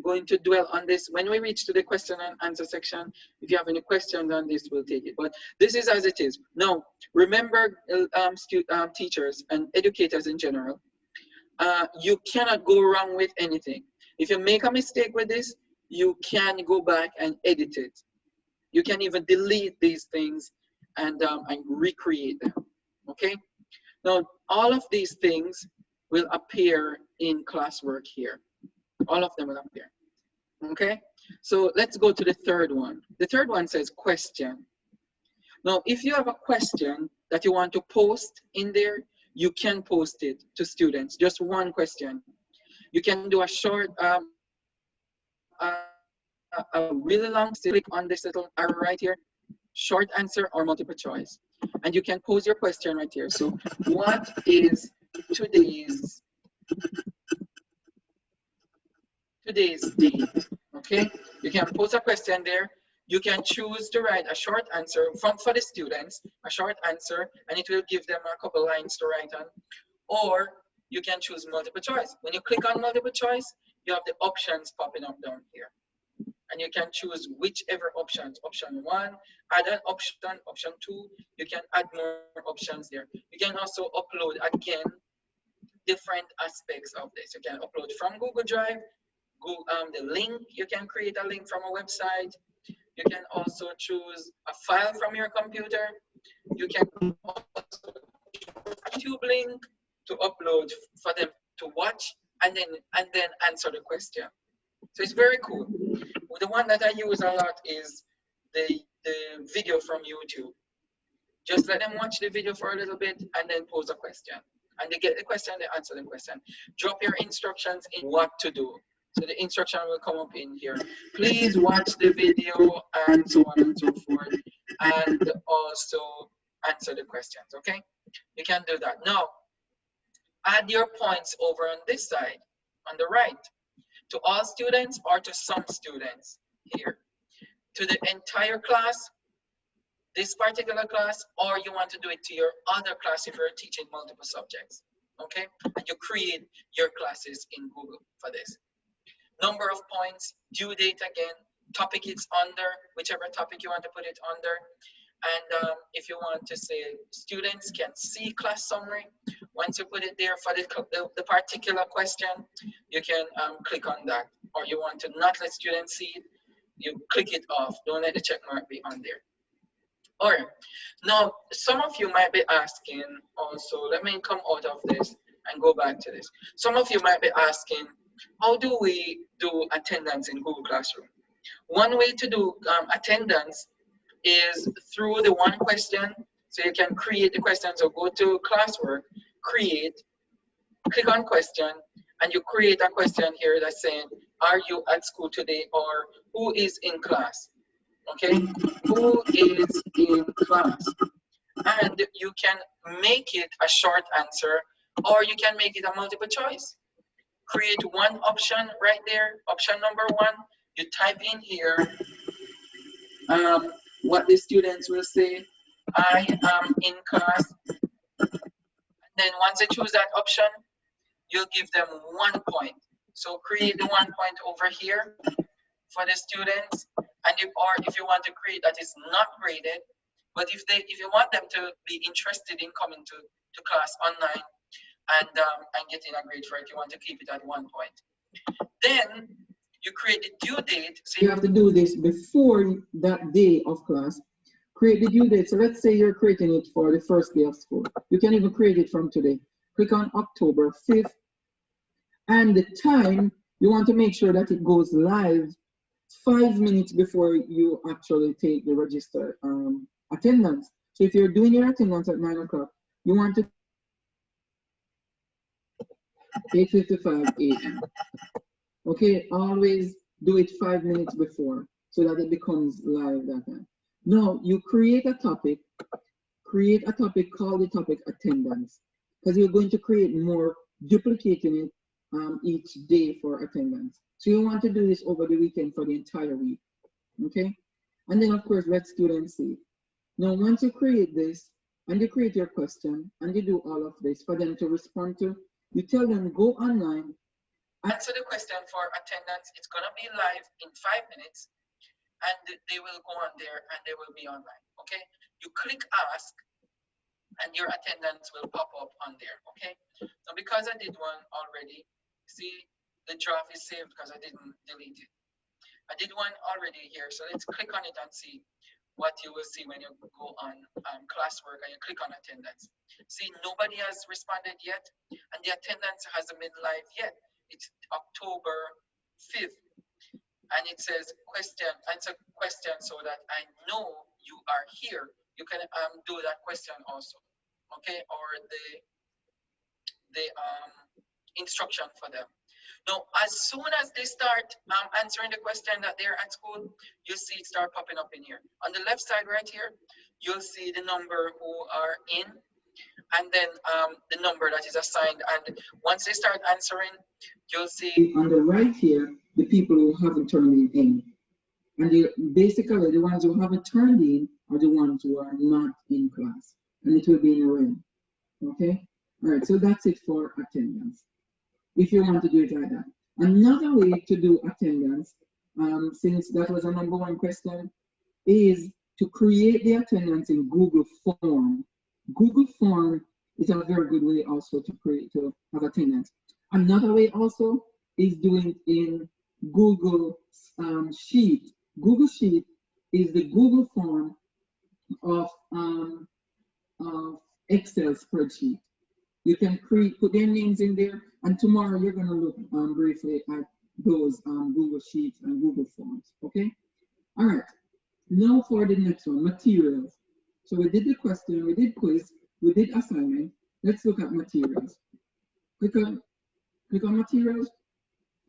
going to dwell on this. When we reach to the question and answer section, if you have any questions on this, we'll take it. But this is as it is. Now, remember, teachers and educators in general, you cannot go wrong with anything. If you make a mistake with this, you can go back and edit it. You can even delete these things and recreate them. Okay? Now, all of these things will appear in classwork here. All of them will appear. Okay? So let's go to the third one. The third one says question. Now, if you have a question that you want to post in there, you can post it to students. Just one question. You can do a short, a really long, click on this little arrow right here, short answer or multiple choice. And you can pose your question right here. So what is today's date? Okay, you can pose a question there. You can choose to write a short answer for the students, a short answer, and it will give them a couple lines to write on. Or you can choose multiple choice. When you click on multiple choice, you have the options popping up down here. And you can choose whichever options. Option 1, add an option. Option 2, you can add more options there. You can also upload, again, different aspects of this. You can upload from Google Drive, the link, you can create a link from a website. You can also choose a file from your computer. You can also choose a YouTube link to upload for them to watch and then answer the question. So it's very cool. The one that I use a lot is the video from YouTube. Just let them watch the video for a little bit and then pose a question. And they get the question, they answer the question. Drop your instructions in what to do. So the instruction will come up in here. Please watch the video and so on and so forth. And also answer the questions, okay? You can do that. Now, add your points over on this side, on the right. To all students or to some students here. To the entire class, this particular class, or you want to do it to your other class if you're teaching multiple subjects, okay? And you create your classes in Google for this. Number of points, due date again, topic it's under, whichever topic you want to put it under. And if you want to say students can see class summary, once you put it there for the particular question, you can click on that. Or you want to not let students see it, you click it off. Don't let the check mark be on there. All right. Now, some of you might be asking also, let me come out of this and go back to this. Some of you might be asking, how do we do attendance in Google Classroom? One way to do attendance is through the one question. So you can create the question. So go to classwork, create, click on question, and you create a question here that's saying, are you at school today, or who is in class? Okay, who is in class? And you can make it a short answer, or you can make it a multiple choice. Create one option right there, option number 1. You type in here what the students will say, I am in class. And then once they choose that option, you'll give them 1 point. So create the 1 point over here for the students. And if you want to create that is not graded, but if you want them to be interested in coming to class online and getting a grade for it, you want to keep it at 1 point. Then you create the due date. So you have to do this before that day of class. Create the due date. So let's say you're creating it for the first day of school. You can even create it from today. Click on October 5th. And the time, you want to make sure that it goes live 5 minutes before you actually take the register attendance. So if you're doing your attendance at 9 o'clock, you want to 8:55 a.m. Okay, always do it 5 minutes before so that it becomes live that time. Now you create a topic, call the topic attendance, because you're going to create more, duplicating it each day for attendance. So you want to do this over the weekend for the entire week, okay? And then of course, let students see. Now, once you create this and you create your question and you do all of this for them to respond to, you tell them go online, answer the question for attendance. It's gonna be live in 5 minutes, and they will go on there and they will be online. Okay, you click ask and your attendance will pop up on there. Okay, so because I did one already, see the draft is saved because I didn't delete it. I did one already here, so let's click on it and see what you will see when you go on classwork and you click on attendance. See, nobody has responded yet, and the attendance hasn't been live yet. It's October 5th, and it says question, answer question, so that I know you are here. You can do that question also, okay, or the instruction for them. Now, as soon as they start answering the question that they're at school, you'll see it start popping up in here. On the left side right here, you'll see the number who are in, and then the number that is assigned. And once they start answering, you'll see on the right here, the people who haven't turned in. And basically, the ones who haven't turned in are the ones who are not in class. And it will be in red. Okay? All right, so that's it for attendance, if you want to do it like that. Another way to do attendance, since that was a number one question, is to create the attendance in Google Form. Google Form is a very good way also to have attendance. Another way also is doing it in Google Sheet. Google Sheet is the Google form of Excel spreadsheet. You can put their names in there, and tomorrow you're going to look briefly at those Google Sheets and Google Forms, okay? All right, now for the next one, materials. So we did the question, we did quiz, we did assignment. Let's look at materials. Click on materials,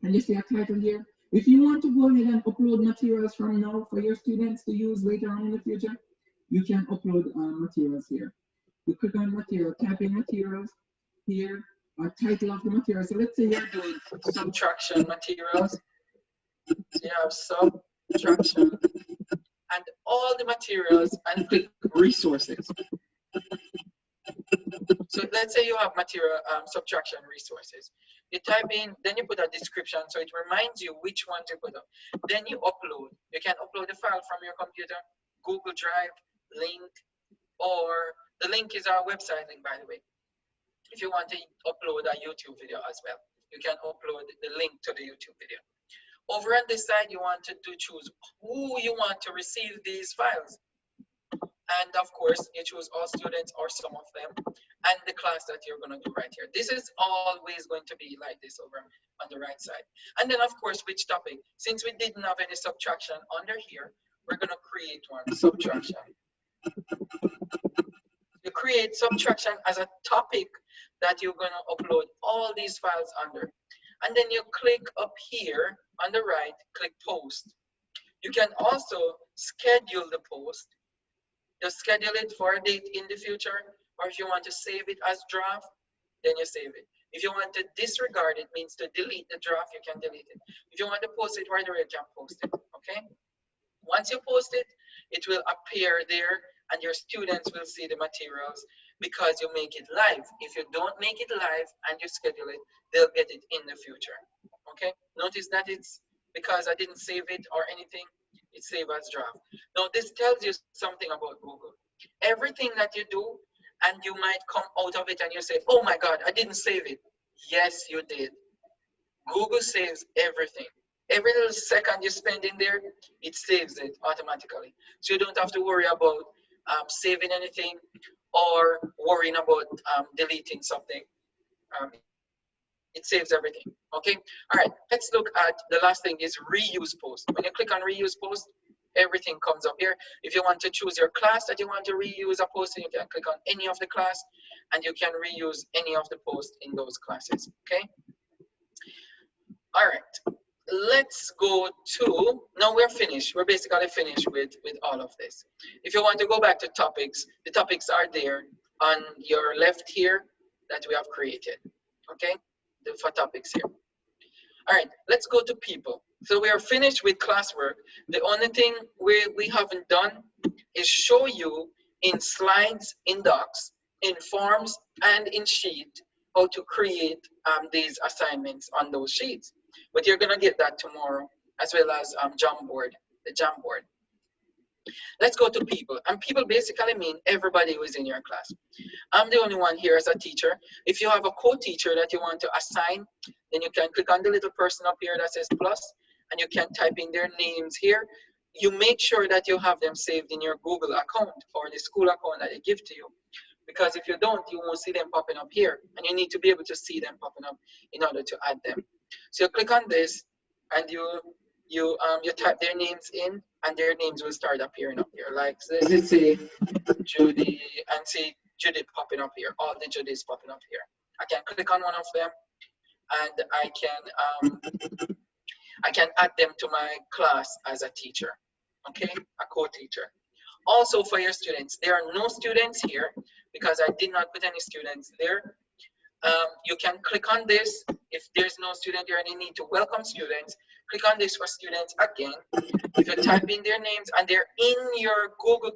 and you see a title here. If you want to go ahead and upload materials from now for your students to use later on in the future, you can upload materials here. You click on material, type in materials here, a title of the material. So let's say you're doing subtraction materials. So you have subtraction and all the materials, and click resources. So let's say you have material subtraction resources. You type in, then you put a description so it reminds you which one to put up. Then you upload. You can upload the file from your computer, Google Drive, link, or the link is our website link, by the way. If you want to upload a YouTube video as well, you can upload the link to the YouTube video. Over on this side, you want to choose who you want to receive these files. And of course, you choose all students or some of them, and the class that you're going to do right here. This is always going to be like this over on the right side. And then of course, which topic? Since we didn't have any subtraction under here, we're going to create one, subtraction. You create subtraction as a topic that you're going to upload all these files under. And then you click up here on the right, click post. You can also schedule the post. Just schedule it for a date in the future, or if you want to save it as draft, then you save it. If you want to disregard it, means to delete the draft, you can delete it. If you want to post it right away, you can post it, okay? Once you post it, it will appear there, and your students will see the materials because you make it live. If you don't make it live and you schedule it, they'll get it in the future, okay? Notice that it's because I didn't save it or anything, it's saved as draft. Now, this tells you something about Google. Everything that you do, and you might come out of it and you say, oh my God, I didn't save it. Yes, you did. Google saves everything. Every little second you spend in there, it saves it automatically. So you don't have to worry about saving anything or worrying about deleting something. It saves everything, okay? All right, let's look at the last thing is reuse post. When you click on reuse post, everything comes up here. If you want to choose your class that you want to reuse a post, you can click on any of the class and you can reuse any of the posts in those classes, okay? All right, let's go to, now we're finished. We're basically finished with all of this. If you want to go back to topics, the topics are there on your left here that we have created, okay? For topics here. All right, let's go to people. So we are finished with classwork. The only thing we haven't done is show you in slides, in docs, in forms, and in sheet how to create these assignments on those sheets. But you're gonna get that tomorrow, as well as Jamboard, the Jamboard. Let's go to people. And people basically mean everybody who is in your class. I'm the only one here as a teacher. If you have a co-teacher that you want to assign, then you can click on the little person up here that says plus, and you can type in their names here. You make sure that you have them saved in your Google account or the school account that they give to you. Because if you don't, you won't see them popping up here. And you need to be able to see them popping up in order to add them. So you click on this and you type their names in, and their names will start appearing up here. Like let's say Judy, and see Judy popping up here. All the Judys popping up here. I can click on one of them, and I can add them to my class as a teacher. Okay, a co-teacher. Also for your students, there are no students here because I did not put any students there. You can click on this if there's no student here and you need to welcome students. Click on this for students again. If you type in their names and they're in your Google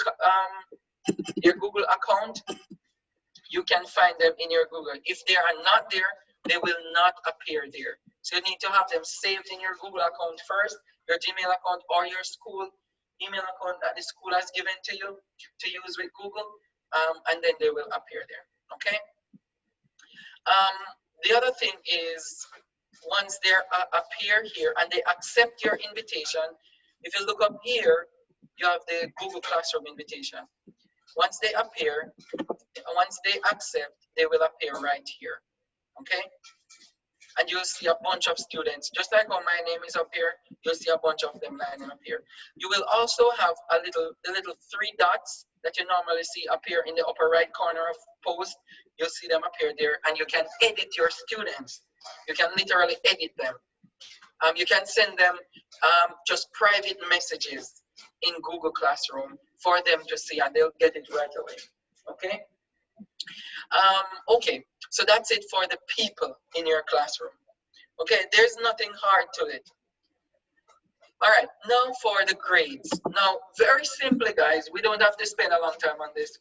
account, you can find them in your Google. If they are not there, they will not appear there. So you need to have them saved in your Google account first, your Gmail account or your school email account that the school has given to you to use with Google, and then they will appear there, okay? The other thing is, once they appear here and they accept your invitation, if you look up here, you have the Google Classroom invitation. Once they appear, once they accept, they will appear right here, okay? And you'll see a bunch of students, just like how my name is up here, you'll see a bunch of them lining up here. You will also have the little 3 dots that you normally see appear in the upper right corner of post. You'll see them appear there, and you can edit your students. You can literally edit them. You can send them just private messages in Google Classroom for them to see, and they'll get it right away, okay? Okay, so that's it for the people in your classroom. Okay, there's nothing hard to it. All right, now for the grades. Now, very simply, guys, we don't have to spend a long time on this.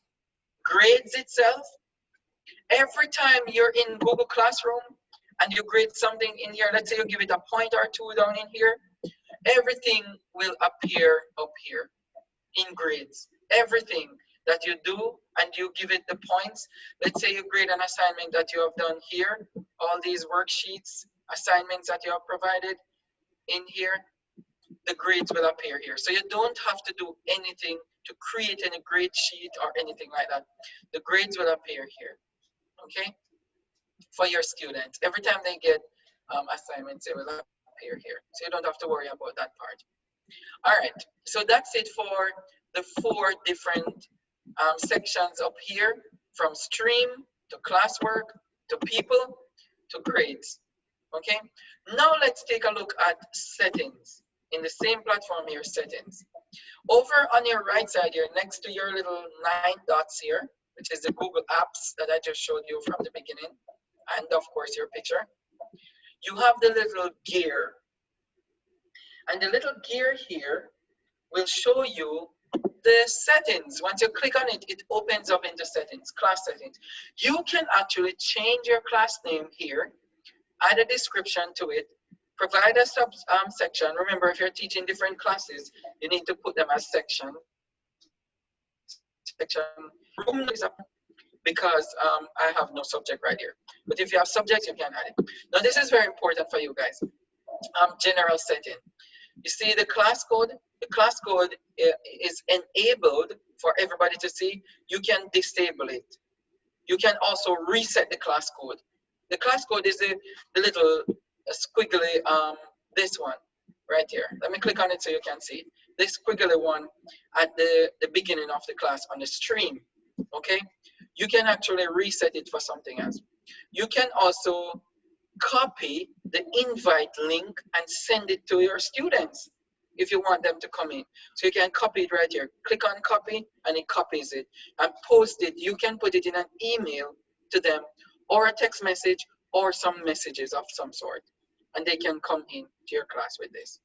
Grades itself, every time you're in Google Classroom and you grade something in here, let's say you give it a point or 2 down in here, everything will appear up here in grades. Everything that you do and you give it the points. Let's say you grade an assignment that you have done here, all these worksheets, assignments that you have provided in here, the grades will appear here. So you don't have to do anything to create any grade sheet or anything like that. The grades will appear here, okay? For your students. Every time they get assignments, they will appear here. So you don't have to worry about that part. All right, so that's it for the 4 different sections up here, from stream to classwork to people to grades. Okay, now let's take a look at settings in the same platform here. Settings over on your right side here, next to your little 9 dots here, which is the Google Apps that I just showed you from the beginning, and of course your picture. You have the little gear, and the little gear here will show you the settings. Once you click on it, it opens up into settings, class settings. You can actually change your class name here, add a description to it, provide a section. Remember, if you're teaching different classes, you need to put them as section. Room is up because I have no subject right here. But if you have subjects, you can add it. Now, this is very important for you guys. General setting. You see the class code? The class code is enabled for everybody to see. You can disable it. You can also reset the class code. The class code is the little squiggly, this one right here. Let me click on it so you can see. this squiggly one at the beginning of the class on the stream, okay? You can actually reset it for something else. You can also copy the invite link and send it to your students if you want them to come in. So you can copy it right here. Click on copy and it copies it and post it. You can put it in an email to them or a text message or some messages of some sort. And they can come in to your class with this.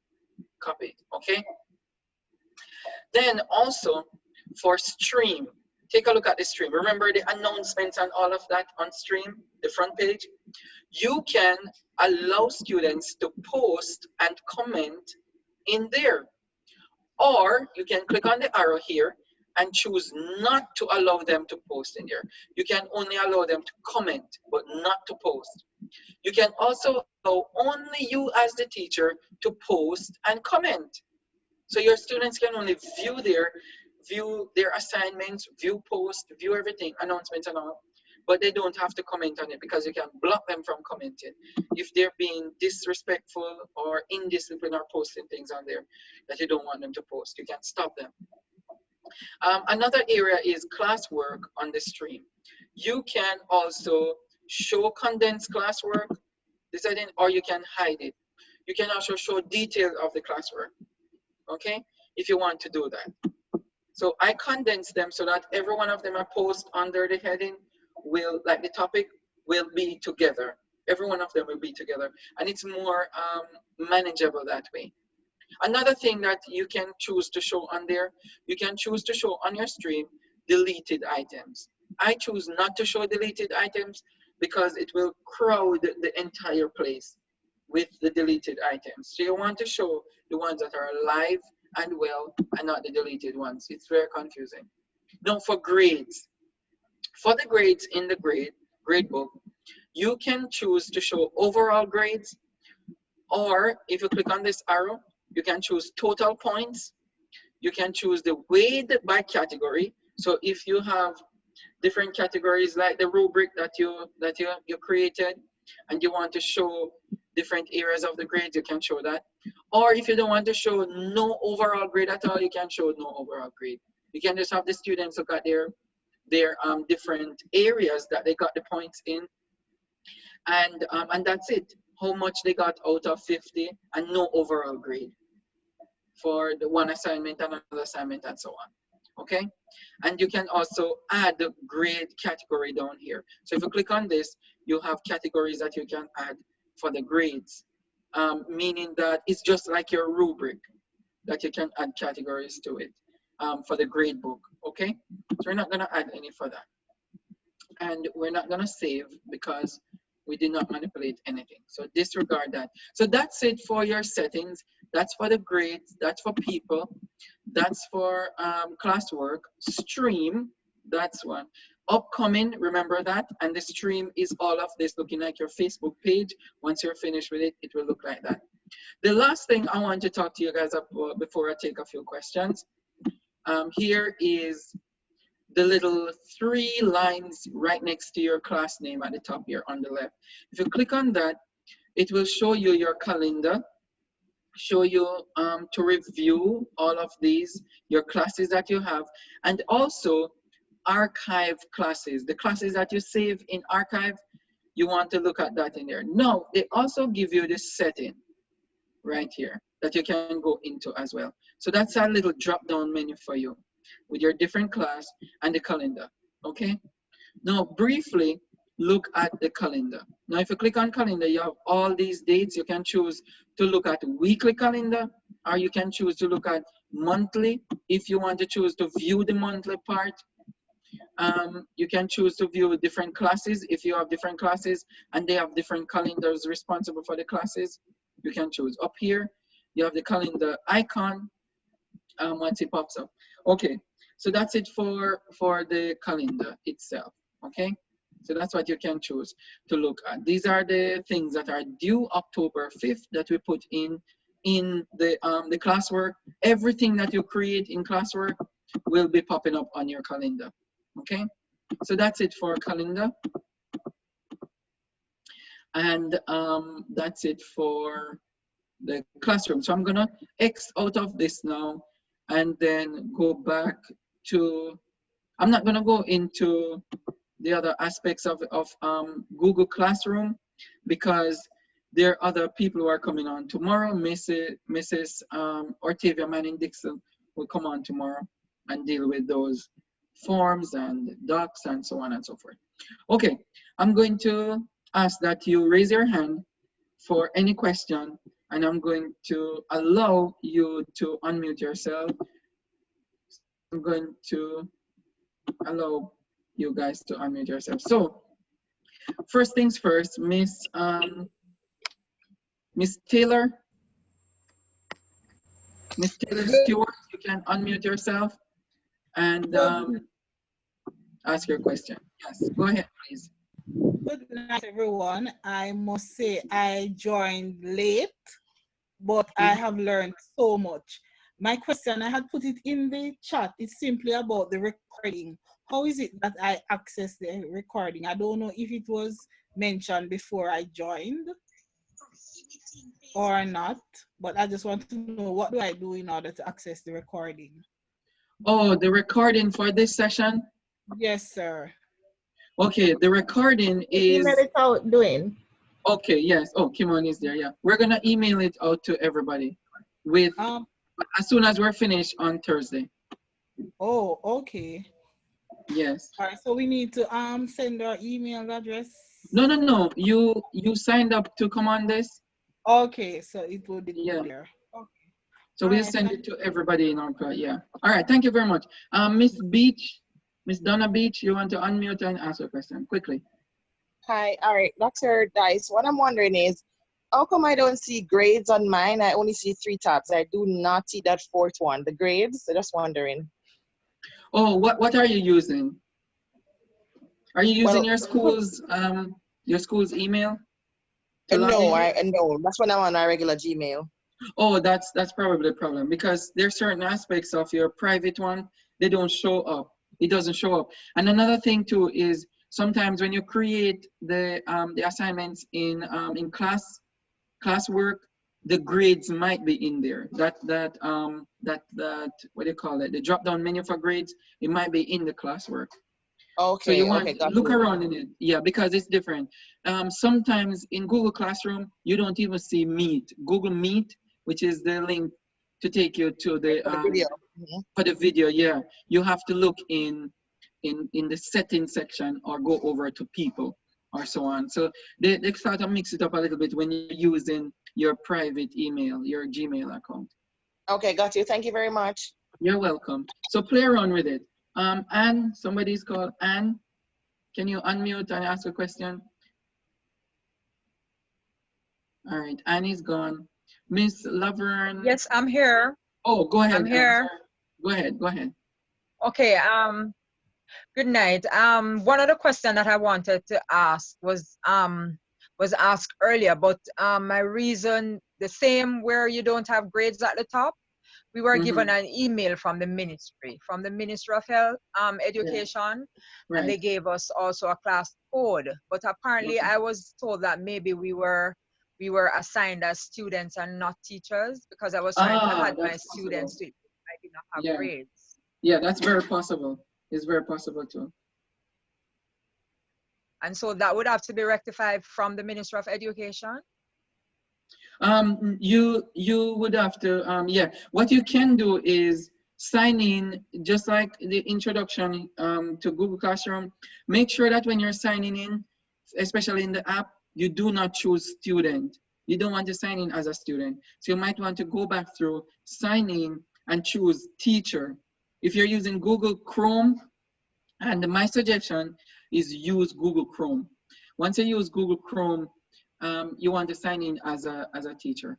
Copy it, okay? Then also for stream, take a look at the stream. Remember the announcements and all of that on stream, the front page? You can allow students to post and comment in there. Or you can click on the arrow here and choose not to allow them to post in there. You can only allow them to comment, but not to post. You can also allow only you as the teacher to post and comment. So your students can only view their assignments, view posts, view everything, announcements and all, but they don't have to comment on it because you can block them from commenting if they're being disrespectful or indisciplined or posting things on there that you don't want them to post. You can stop them. Another area is classwork on the stream. You can also show condensed classwork, or you can hide it. You can also show details of the classwork, okay, if you want to do that. So I condense them so that every one of them are posted under the heading will, like the topic, will be together. Every one of them will be together. And it's more manageable that way. Another thing that you can choose to show on there, you can choose to show on your stream deleted items. I choose not to show deleted items because it will crowd the entire place with the deleted items. So you want to show the ones that are alive and well and not the deleted ones. It's very confusing. Now for grades. For the grades in the grade book, you can choose to show overall grades, or if you click on this arrow, you can choose total points. You can choose the weight by category. So if you have different categories like the rubric that you created and you want to show different areas of the grades, you can show that. Or if you don't want to show no overall grade at all, you can show no overall grade. You can just have the students look at their different areas that they got the points in, and that's it. How much they got out of 50 and no overall grade for the one assignment and another assignment and so on. Okay, and you can also add the grade category down here. So if you click on this, you have categories that you can add for the grades, meaning that it's just like your rubric that you can add categories to it for the grade book. Okay, so we're not going to add any for that, and we're not going to save because we did not manipulate anything. So disregard that. So that's it for your settings. That's for the grades. That's for people. That's for classwork. Stream, that's one. Upcoming, remember that. And the stream is all of this looking like your Facebook page. Once you're finished with it, it will look like that. The last thing I want to talk to you guys about before I take a few questions. Here is the little 3 lines right next to your class name at the top here on the left. If you click on that, it will show you your calendar, show you to review all of these, your classes that you have, and also archive classes. The classes that you save in archive, you want to look at that in there. Now, they also give you this setting right here that you can go into as well. So that's a little drop-down menu for you with your different class and the calendar, okay? Now, briefly, look at the calendar. Now, if you click on calendar, you have all these dates. You can choose to look at weekly calendar, or you can choose to look at monthly. If you want to choose to view the monthly part, you can choose to view different classes. If you have different classes and they have different calendars responsible for the classes, you can choose. Up here, you have the calendar icon once it pops up. Okay, so that's it for the calendar itself, okay? So that's what you can choose to look at. These are the things that are due October 5th that we put in the classwork. Everything that you create in classwork will be popping up on your calendar, okay? So that's it for calendar. And that's it for the classroom. So I'm gonna X out of this now and then go back to, I'm not gonna go into the other aspects of Google Classroom because there are other people who are coming on tomorrow. Mrs. Ortavia Manning-Dixon will come on tomorrow and deal with those forms and docs and so on and so forth. Okay, I'm going to ask that you raise your hand for any question, and I'm going to allow you to unmute yourself. I'm going to allow you guys to unmute yourself. So first things first, Miss Taylor Stewart, you can unmute yourself and ask your question. Yes, go ahead, please. Good night, everyone. I must say I joined late, but I have learned so much. My question, I had put it in the chat. It's simply about the recording. How is it that I access the recording? I don't know if it was mentioned before I joined or not, but I just want to know, what do I do in order to access the recording? Oh, the recording for this session? Yes, sir. Okay, the recording is... Email it out, doing. Okay, yes. Oh, Kimon is there, yeah. We're gonna email it out to everybody with as soon as we're finished on Thursday. Oh, okay. Yes. All right, so we need to send our email address. No. You signed up to come on this? Okay, so it will be there. Okay. So we'll send it to everybody in our class. Yeah. All right. Thank you very much. Miss Beach, Miss Donna Beach, you want to unmute and ask a question quickly? Hi, all right, Dr. Dice. What I'm wondering is, how come I don't see grades on mine? I only see 3 tabs. I do not see that 4th one, the grades. I'm just wondering. Oh, what are you using? Are you using your school's email? No, that's when I'm on our regular Gmail. Oh, that's probably the problem, because there's certain aspects of your private one, they don't show up. It doesn't show up. And another thing too is sometimes when you create the assignments in classwork, the grades might be in there. That what do you call it? The drop down menu for grades, it might be in the classwork. Okay. So you want to look around in it, yeah, because it's different. Sometimes in Google Classroom, you don't even see Meet. Google Meet, which is the link to take you to the video. For the video, yeah. You have to look in the settings section or go over to people or so on. So they start to mix it up a little bit when you're using your private email, your Gmail account. Okay, got you. Thank you very much. You're welcome. So play around with it. Anne, somebody's called Anne. Can you unmute and ask a question? All right, Anne is gone. Miss Laverne. Yes, I'm here. Oh, go ahead. I'm here. Go ahead. Okay, good night. One of the questions that I wanted to ask was asked earlier, but my reason, the same where you don't have grades at the top. We were given an email from the Ministry of Health, Education, Right. and they gave us also a class code. But apparently I was told that maybe we were assigned as students and not teachers, because I was trying to add my students to it. I did not have grades. Yeah, that's very possible. It's very possible too. And so that would have to be rectified from the Ministry of Education? You would have to, yeah. What you can do is sign in, just like the introduction to Google Classroom. Make sure that when you're signing in, especially in the app, you do not choose student. You don't want to sign in as a student. So you might want to go back through, sign in, and choose teacher. If you're using Google Chrome, and my suggestion is use Google Chrome. Once you use Google Chrome, you want to sign in as a teacher.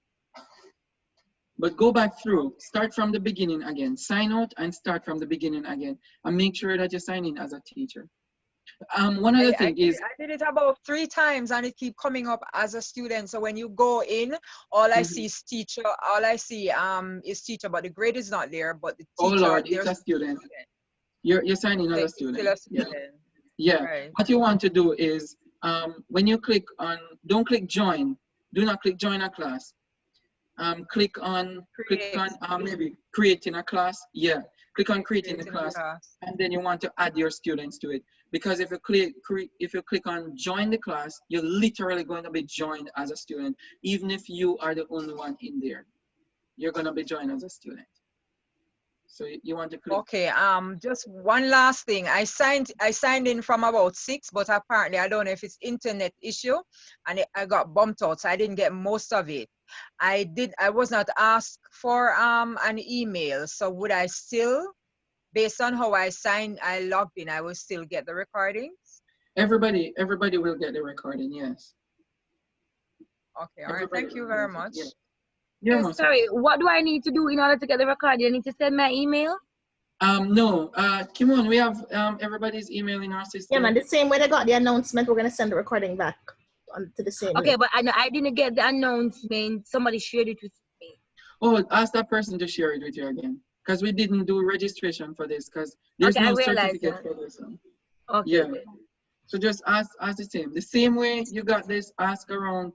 But go back through, start from the beginning again, sign out and start from the beginning again, and make sure that you sign in as a teacher. One other thing is, I did it about 3 times and it keep coming up as a student. So when you go in, all I see is teacher. All I see is teacher, but the grade is not there. But the teacher, oh Lord, it's a student. You're signing as a student. Yeah. Right. What you want to do is when you click on, don't click join. Do not click join a class. click on maybe creating a class. Yeah, click on creating a class, and then you want to add your students to it. Because if you click on join the class, you're literally going to be joined as a student, even if you are the only one in there. You're going to be joined as a student. So you want to click. Okay, just one last thing. I signed in from about 6, but apparently I don't know if it's internet issue, and I got bumped out, so I didn't get most of it. I was not asked for an email, so would I still, based on how I logged in, I will still get the recordings? Everybody will get the recording, yes. Okay, all right, thank you very much. Yeah. Sorry, what do I need to do in order to get the recording? I need to send my email? No, Kimon, we have everybody's email in our system. Yeah, man, the same way they got the announcement, we're going to send the recording back to the same Okay, link. but I didn't get the announcement. Somebody shared it with me. Oh, ask that person to share it with you again. Because we didn't do registration for this, because there's Okay, no I realized certificate that. for this. Okay. Yeah. So just ask the same way you got this, ask around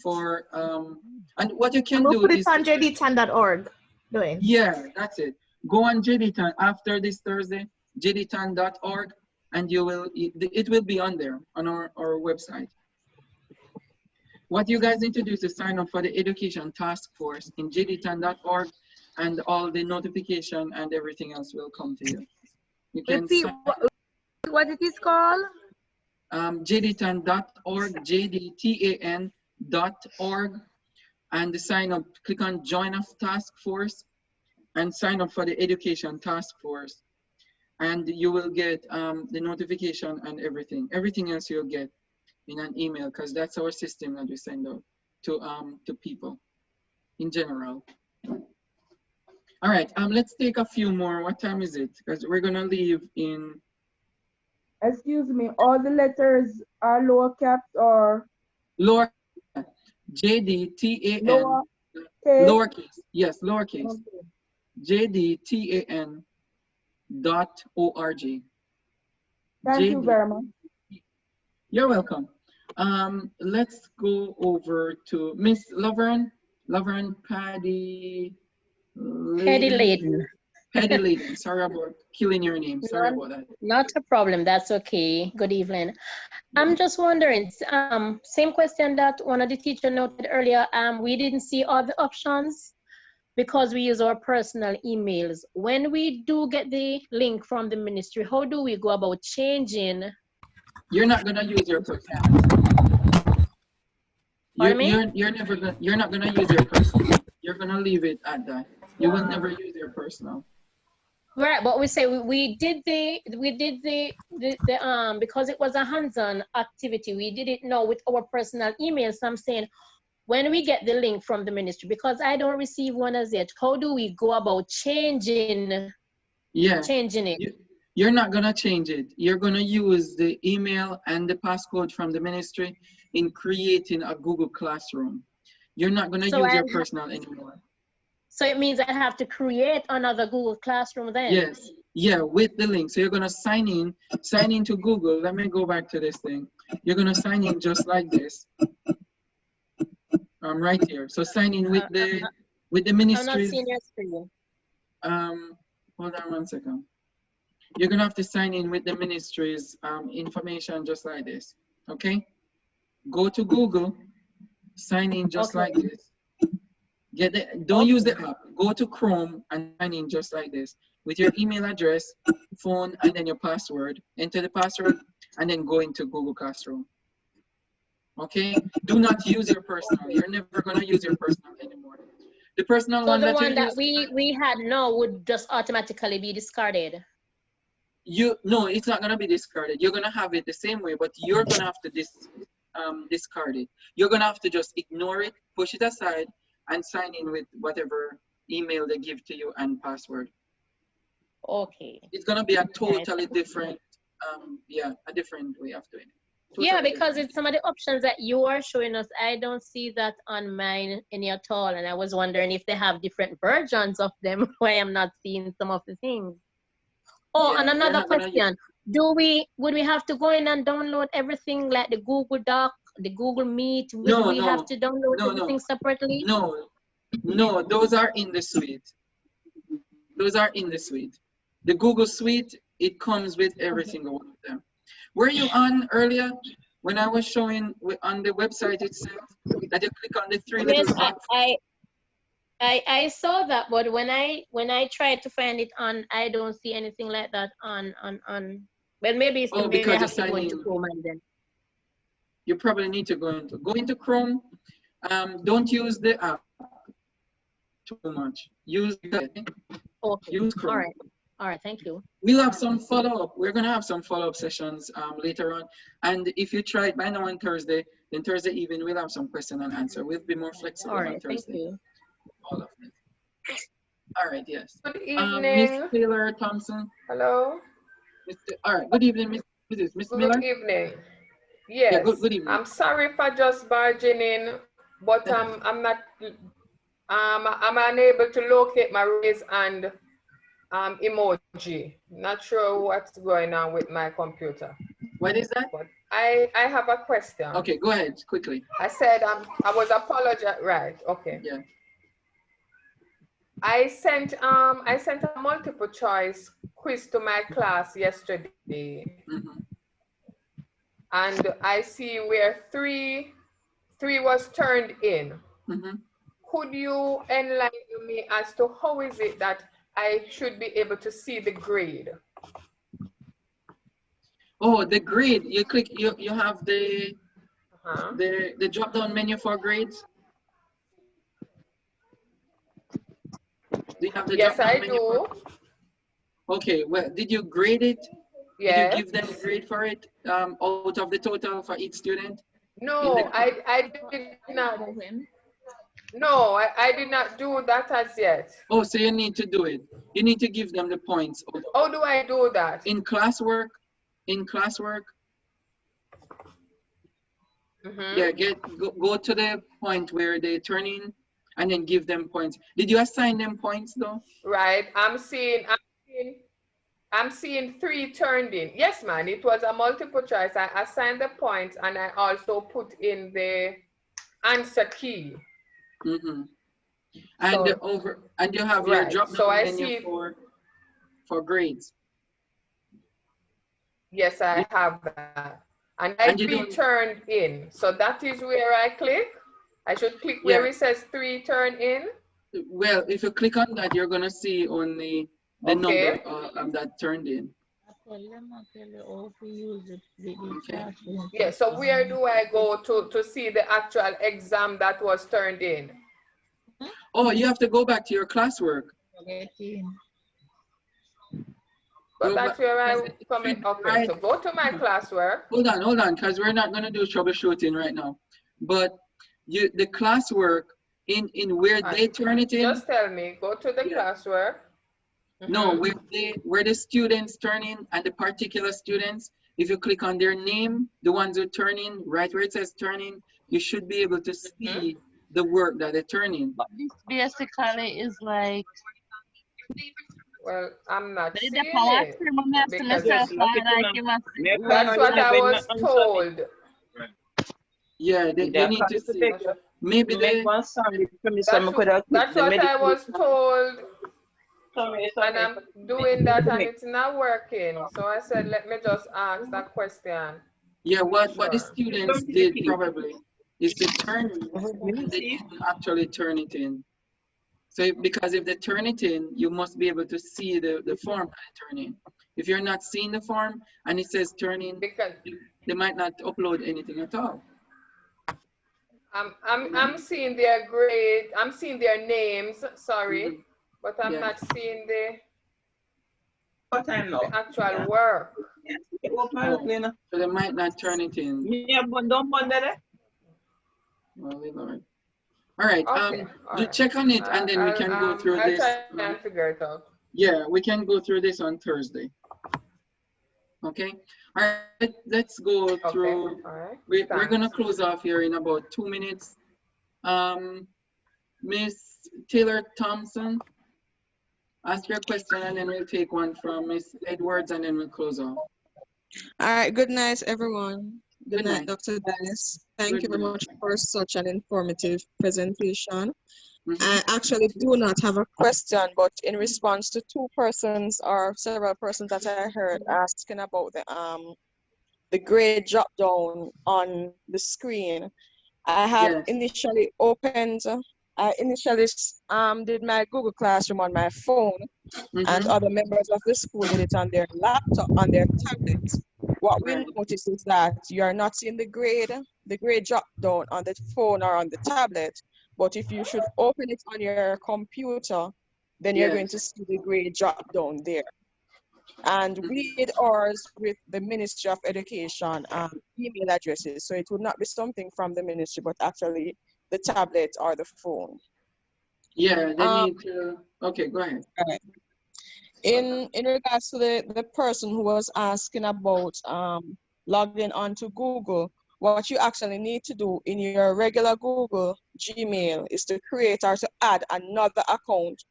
for and what you can do We'll put it is on jdtan.org. Doing. Yeah, that's it. Go on JDTan after this Thursday, jdtan.org, and it will be on there on our website. What you guys need to do is to sign up for the education task force in jdtan.org, and all the notification and everything else will come to you. You can Repeat what it is called? jdtan.org, jdtan.org, and sign up. Click on join us task force and sign up for the education task force, and you will get the notification and everything else you'll get in an email, because that's our system that we send out to people in general. All right, let's take a few more. What time is it? Because we're gonna leave in. Excuse me, all the letters are lower caps or Lower, JDTAN, lower case? lowercase, yes, lowercase, Okay. JDTAN.org. Thank you very much. You're welcome. Let's go over to Miss Laverne Paddy Layden. Paddy Layden. Sorry about killing your name. Sorry about that. Not a problem. That's okay. Good evening. I'm just wondering, same question that one of the teachers noted earlier. We didn't see all the options because we use our personal emails. When we do get the link from the ministry, how do we go about changing? You're not gonna use your personal. You're not gonna use your personal. You're gonna leave it at that. You will never use your personal. Right, but we say we did the because it was a hands-on activity, we did it now with our personal emails. So I'm saying, when we get the link from the ministry, because I don't receive one as yet, how do we go about changing it? You're not gonna change it. You're gonna use the email and the passcode from the ministry in creating a Google Classroom. You're not gonna use your personal anymore. So it means I have to create another Google Classroom then? Yes, yeah, with the link. So you're gonna sign in to Google. Let me go back to this thing. You're gonna sign in just like this. Right here. So sign in with the ministry. I'm not seeing your screen. Hold on 1 second. You're gonna have to sign in with the ministry's information just like this. Okay? Go to Google, sign in just like this. Don't use the app. Go to Chrome and sign in just like this with your email address, phone, and then your password. Enter the password and then go into Google Classroom. Okay? Do not use your personal. You're never gonna use your personal anymore. The personal So one the that one that we had now would just automatically be discarded. No, it's not gonna be discarded. You're gonna have it the same way, but you're gonna have to discard it. You're gonna have to just ignore it, push it aside, and sign in with whatever email they give to you and password. Okay. It's gonna be a totally different, a different way of doing it. Totally yeah, because different. it's some of the options that you are showing us, I don't see that on mine any at all, and I was wondering if they have different versions of them why I'm not seeing some of the things. Oh, Yeah, and another question. Would we have to go in and download everything like the Google Doc, the Google Meet? Would we have to download everything separately? No, No, those are in the suite. Those are in the suite. The Google Suite, it comes with every single one of them. Were you on earlier when I was showing on the website itself that you click on the three little Yes, dots? I saw that, but when I tried to find it on, I don't see anything like that on. But maybe Oh, maybe I because you have to go signed into in. Chrome and then. You probably need to go into Chrome. Don't use the app too much. Use Okay. use Chrome. All right. Thank you. We'll have some follow-up. We're gonna have some follow-up sessions later on. And if you try it by now on Thursday, then Thursday evening we'll have some question and answer. We'll be more flexible All on right. Thursday. Thank you. All of it. All right. Yes. Good Miss evening. Taylor Thompson. Hello. All right. Good evening, Miss Miller. Good evening. Yeah. Yes. Good evening. I'm sorry for just barging in, but I'm not. I'm unable to locate my raise hand emoji. Not sure what's going on with my computer. What is that? But I have a question. Okay. Go ahead quickly. I said I was apologizing. Right. Okay. Yeah. I sent a multiple choice quiz to my class yesterday. Mm-hmm. And I see where three was turned in. Mm-hmm. Could you enlighten me as to how is it that I should be able to see the grade? Oh, the grade. You click. You have the drop down menu for grades. Do you have the Yes, drop down I menu? do. Okay. Well, did you grade it? Yes. Did you give them a grade for it out of the total for each student? No, I did not. No, I did not do that as yet. Oh, so you need to do it. You need to give them the points. How do I do that? In classwork. Mm-hmm. Yeah, go to the point where they turn in and then give them points. Did you assign them points though? Right. I'm seeing 3 turned in. Yes, man. It was a multiple choice. I assigned the points and I also put in the answer key. Mm-hmm. And So, you have your drop down so I menu see for grades. Yes, I have that. And I be turned in. So that is where I click. I should click where it says 3 turn in. Well, if you click on that, you're gonna see only the number of that turned in. Okay. Yeah, so where do I go to see the actual exam that was turned in? Oh, you have to go back to your classwork. But that's where I come in. Okay, right. So go to my classwork. Hold on, because we're not gonna do troubleshooting right now. But the classwork in where they turn it in. Just tell me, go to the classwork. Mm-hmm. No, where the students turn in and the particular students, if you click on their name, the ones who turn in, right where it says turn in, you should be able to see the work that they turn in. But this basically is like. Well, I'm not seeing it. Because that's what I was told. Yeah, they need to see. Maybe that's what I was told. And I'm doing that and it's not working. So I said, let me just ask that question. Yeah, what the students did probably is to turn and they didn't actually turn it in. So because if they turn it in, you must be able to see the form that they turn in. If you're not seeing the form and it says turn in, they might not upload anything at all. I'm seeing their grade, I'm seeing their names, sorry, but I'm not seeing the actual work. Oh, so they might not turn it in. Yeah, but don't bother it. All right, check on it and then we can go through this. I'll try and figure it out. Yeah, we can go through this on Thursday. Okay, all right, let's go through. Right. We're gonna close off here in about 2 minutes. Miss Taylor Thompson, ask your question and then we'll take one from Miss Edwards and then we'll close off. All right, good night, everyone. Good night, Dr. Dennis. Thank you very much for such an informative presentation. I actually do not have a question, but in response to two persons or several persons that I heard asking about the grade drop down on the screen, I have Yes. initially opened. I initially did my Google Classroom on my phone, and other members of the school did it on their laptop, on their tablets. What we Right. notice is that you are not seeing the grade drop down on the phone or on the tablet, but if you should open it on your computer, then you're going Yes. to see the grade drop down there. And we did ours with the Ministry of Education email addresses, so it would not be something from the ministry, but actually the tablet or the phone. Yeah, they need to. Okay, go ahead. Right. In regards to the person who was asking about logging onto Google, what you actually need to do in your regular Google Gmail is to create or to add another account,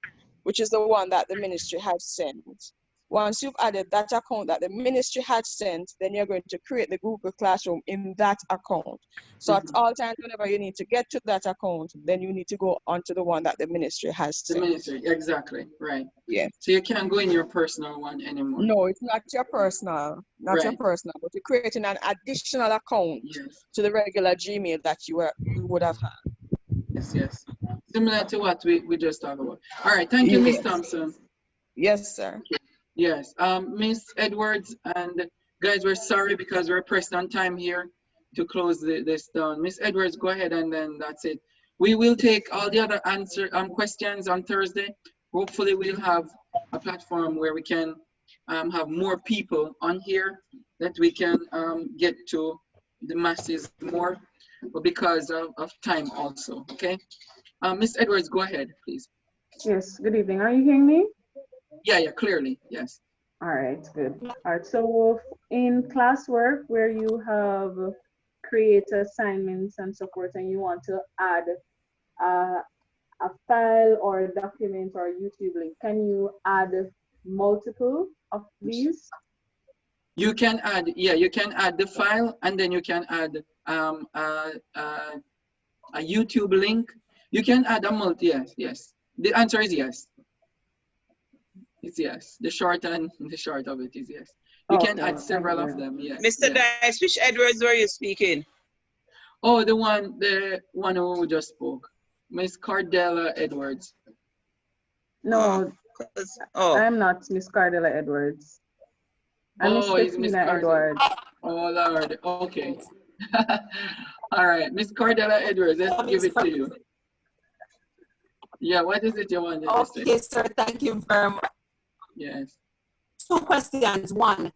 which is the one that the ministry has sent. Once you've added that account that the ministry had sent, then you're going to create the Google Classroom in that account. So at all times, whenever you need to get to that account, then you need to go onto the one that the ministry has The sent. ministry, exactly, right. Yeah. So you can't go in your personal one anymore. No, it's not your personal, not your Right. personal, but you're creating an additional account Yes. to the regular Gmail that you would have had. Yes, yes. Similar to what we just talked about. All right, thank you, Miss Thompson. Yes, sir. Yes, Miss Edwards, and guys, we're sorry because we're pressed on time here to close this down. Miss Edwards, go ahead, and then that's it. We will take all the other questions on Thursday. Hopefully, we'll have a platform where we can have more people on here that we can get to the masses more, but because of time also. Okay, Miss Edwards, go ahead, please. Yes, good evening. Are you hearing me? Yeah, clearly, yes. All right, good. All right, so in classwork where you have create assignments and so forth, and you want to add a file or a document or a YouTube link, can you add multiple of these? You can add, yeah, you can add the file, and then you can add a YouTube link. You can add a yes. The answer is yes. It's yes. The short of it is yes. You can add several of them, yes. Mr. Dice, which Edwards were you speaking? Oh, the one who just spoke. Miss Cardella Edwards. No, I'm not Miss Cardella Edwards. I'm Miss Christina Edwards. Oh, Lord. Okay. All right. Miss Cardella Edwards, let's give it to you. Yeah, what is it you wanted to say? Okay, sir. Thank you very much. Yes. Two questions. One,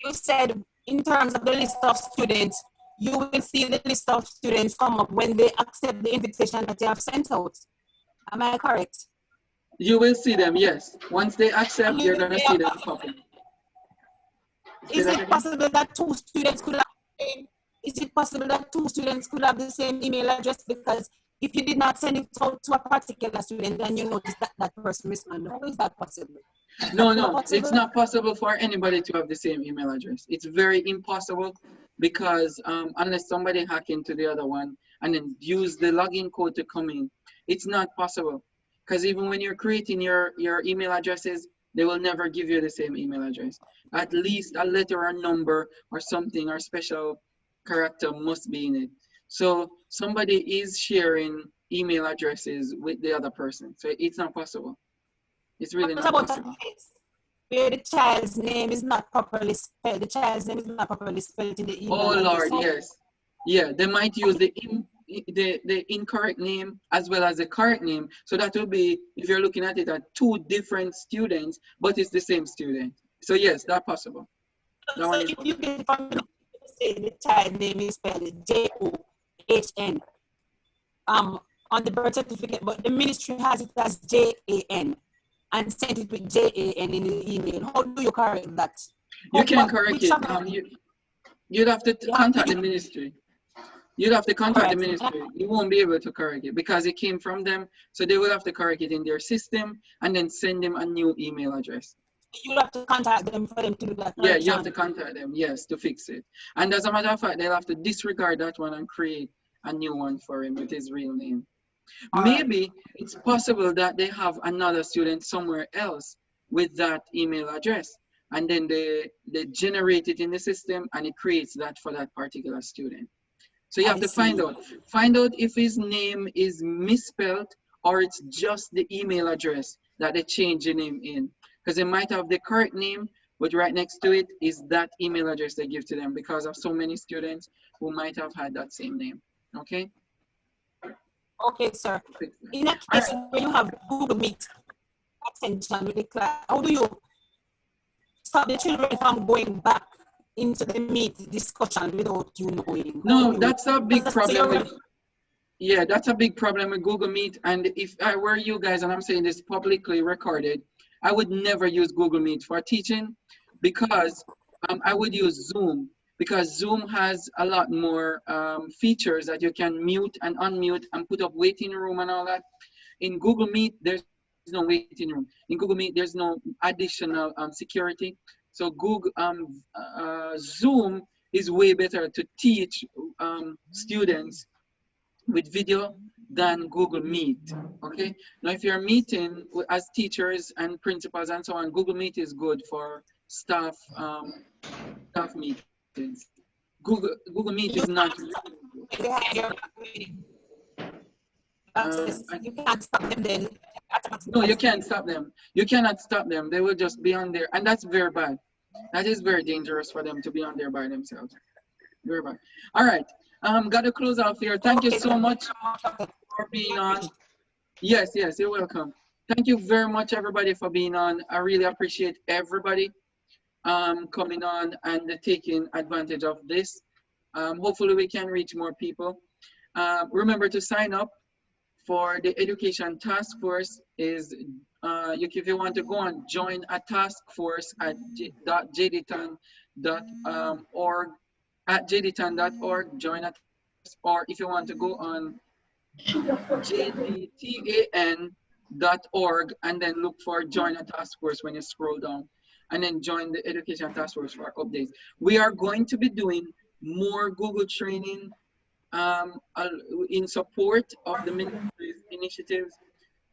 you said in terms of the list of students, you will see the list of students come up when they accept the invitation that you have sent out. Am I correct? You will see them, yes. Once they accept, you're going to see them pop in. Is it possible that two students could have the same email address? Because if you did not send it out to a particular student, then you notice that that person responded. How is that possible? No, it's not possible for anybody to have the same email address. It's very impossible because unless somebody hack into the other one and then use the login code to come in, it's not possible. Because even when you're creating your email addresses, they will never give you the same email address. At least a letter or number or something or special character must be in it. So somebody is sharing email addresses with the other person. So it's not possible. It's really not possible. Where the child's name is not properly spelled. The child's name is not properly spelled in the email. Oh Lord, yes. Yeah, they might use the incorrect name as well as the correct name. So that will be, if you're looking at it at two different students, but it's the same student. So yes, that's possible. So if you can say the child name is spelled J-O-H-N on the birth certificate, but the ministry has it as J-A-N and sent it with J-A-N in the email. How do you correct that? You can correct it. You'd have to contact the ministry. You'd have to contact the ministry. You won't be able to correct it because it came from them. So they will have to correct it in their system and then send them a new email address. You have to contact them for them to do that. Yeah, you have to contact them, yes, to fix it. And as a matter of fact, they'll have to disregard that one and create a new one for him with his real name. Maybe it's possible that they have another student somewhere else with that email address, and then they generate it in the system and it creates that for that particular student. So you have to find out if his name is misspelled or it's just the email address that they change the name in. Because they might have the correct name, but right next to it is that email address they give to them because of so many students who might have had that same name. Okay? Okay, sir. In a case where you have Google Meet attention with the class, how do you stop the children from going back into the Meet discussion without you knowing? No, that's a big problem with, yeah, that's a big problem with Google Meet. And if I were you guys, and I'm saying this publicly recorded, I would never use Google Meet for teaching because I would use Zoom, because Zoom has a lot more features that you can mute and unmute and put up waiting room and all that. In Google Meet, there's no waiting room. In Google Meet, there's no additional security. So Google Zoom is way better to teach students with video than Google Meet. Okay. Now, if you're meeting as teachers and principals and so on, Google Meet is good for staff meetings. Google Meet is not. You can't stop them then. No, you can't stop them. You cannot stop them. They will just be on there, and that's very bad. That is very dangerous for them to be on there by themselves. Very bad. All right. Got to close off here. Thank you so much for being on. Yes, you're welcome. Thank you very much, everybody, for being on. I really appreciate everybody coming on and taking advantage of this. Hopefully, we can reach more people. Remember to sign up for the education task force. Is if you want to go and join a task force at jdtan.org, at jdtan.org, join a task, or if you want to go on jdtan.org and then look for join a task force when you scroll down, and then join the education task force for updates. We are going to be doing more Google training in support of the ministry's initiatives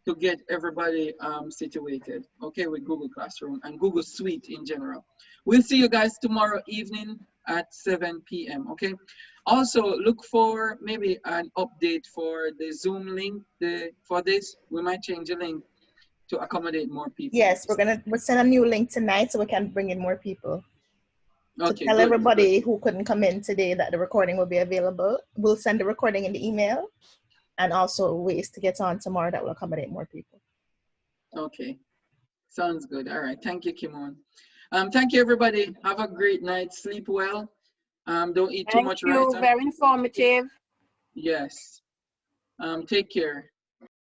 to get everybody situated, okay, with Google Classroom and Google Suite in general. We'll see you guys tomorrow evening at 7 p.m., okay? Also, look for maybe an update for the Zoom link for this. We might change the link to accommodate more people. Yes, we'll send a new link tonight so we can bring in more people. Okay, to tell everybody who couldn't come in today that the recording will be available. We'll send the recording in the email, and also ways to get on tomorrow that will accommodate more people. Okay, sounds good. All right, thank you, Kimon. Thank you, everybody. Have a great night. Sleep well. Don't eat too much rice. Thank you. Very informative. Yes. Take care.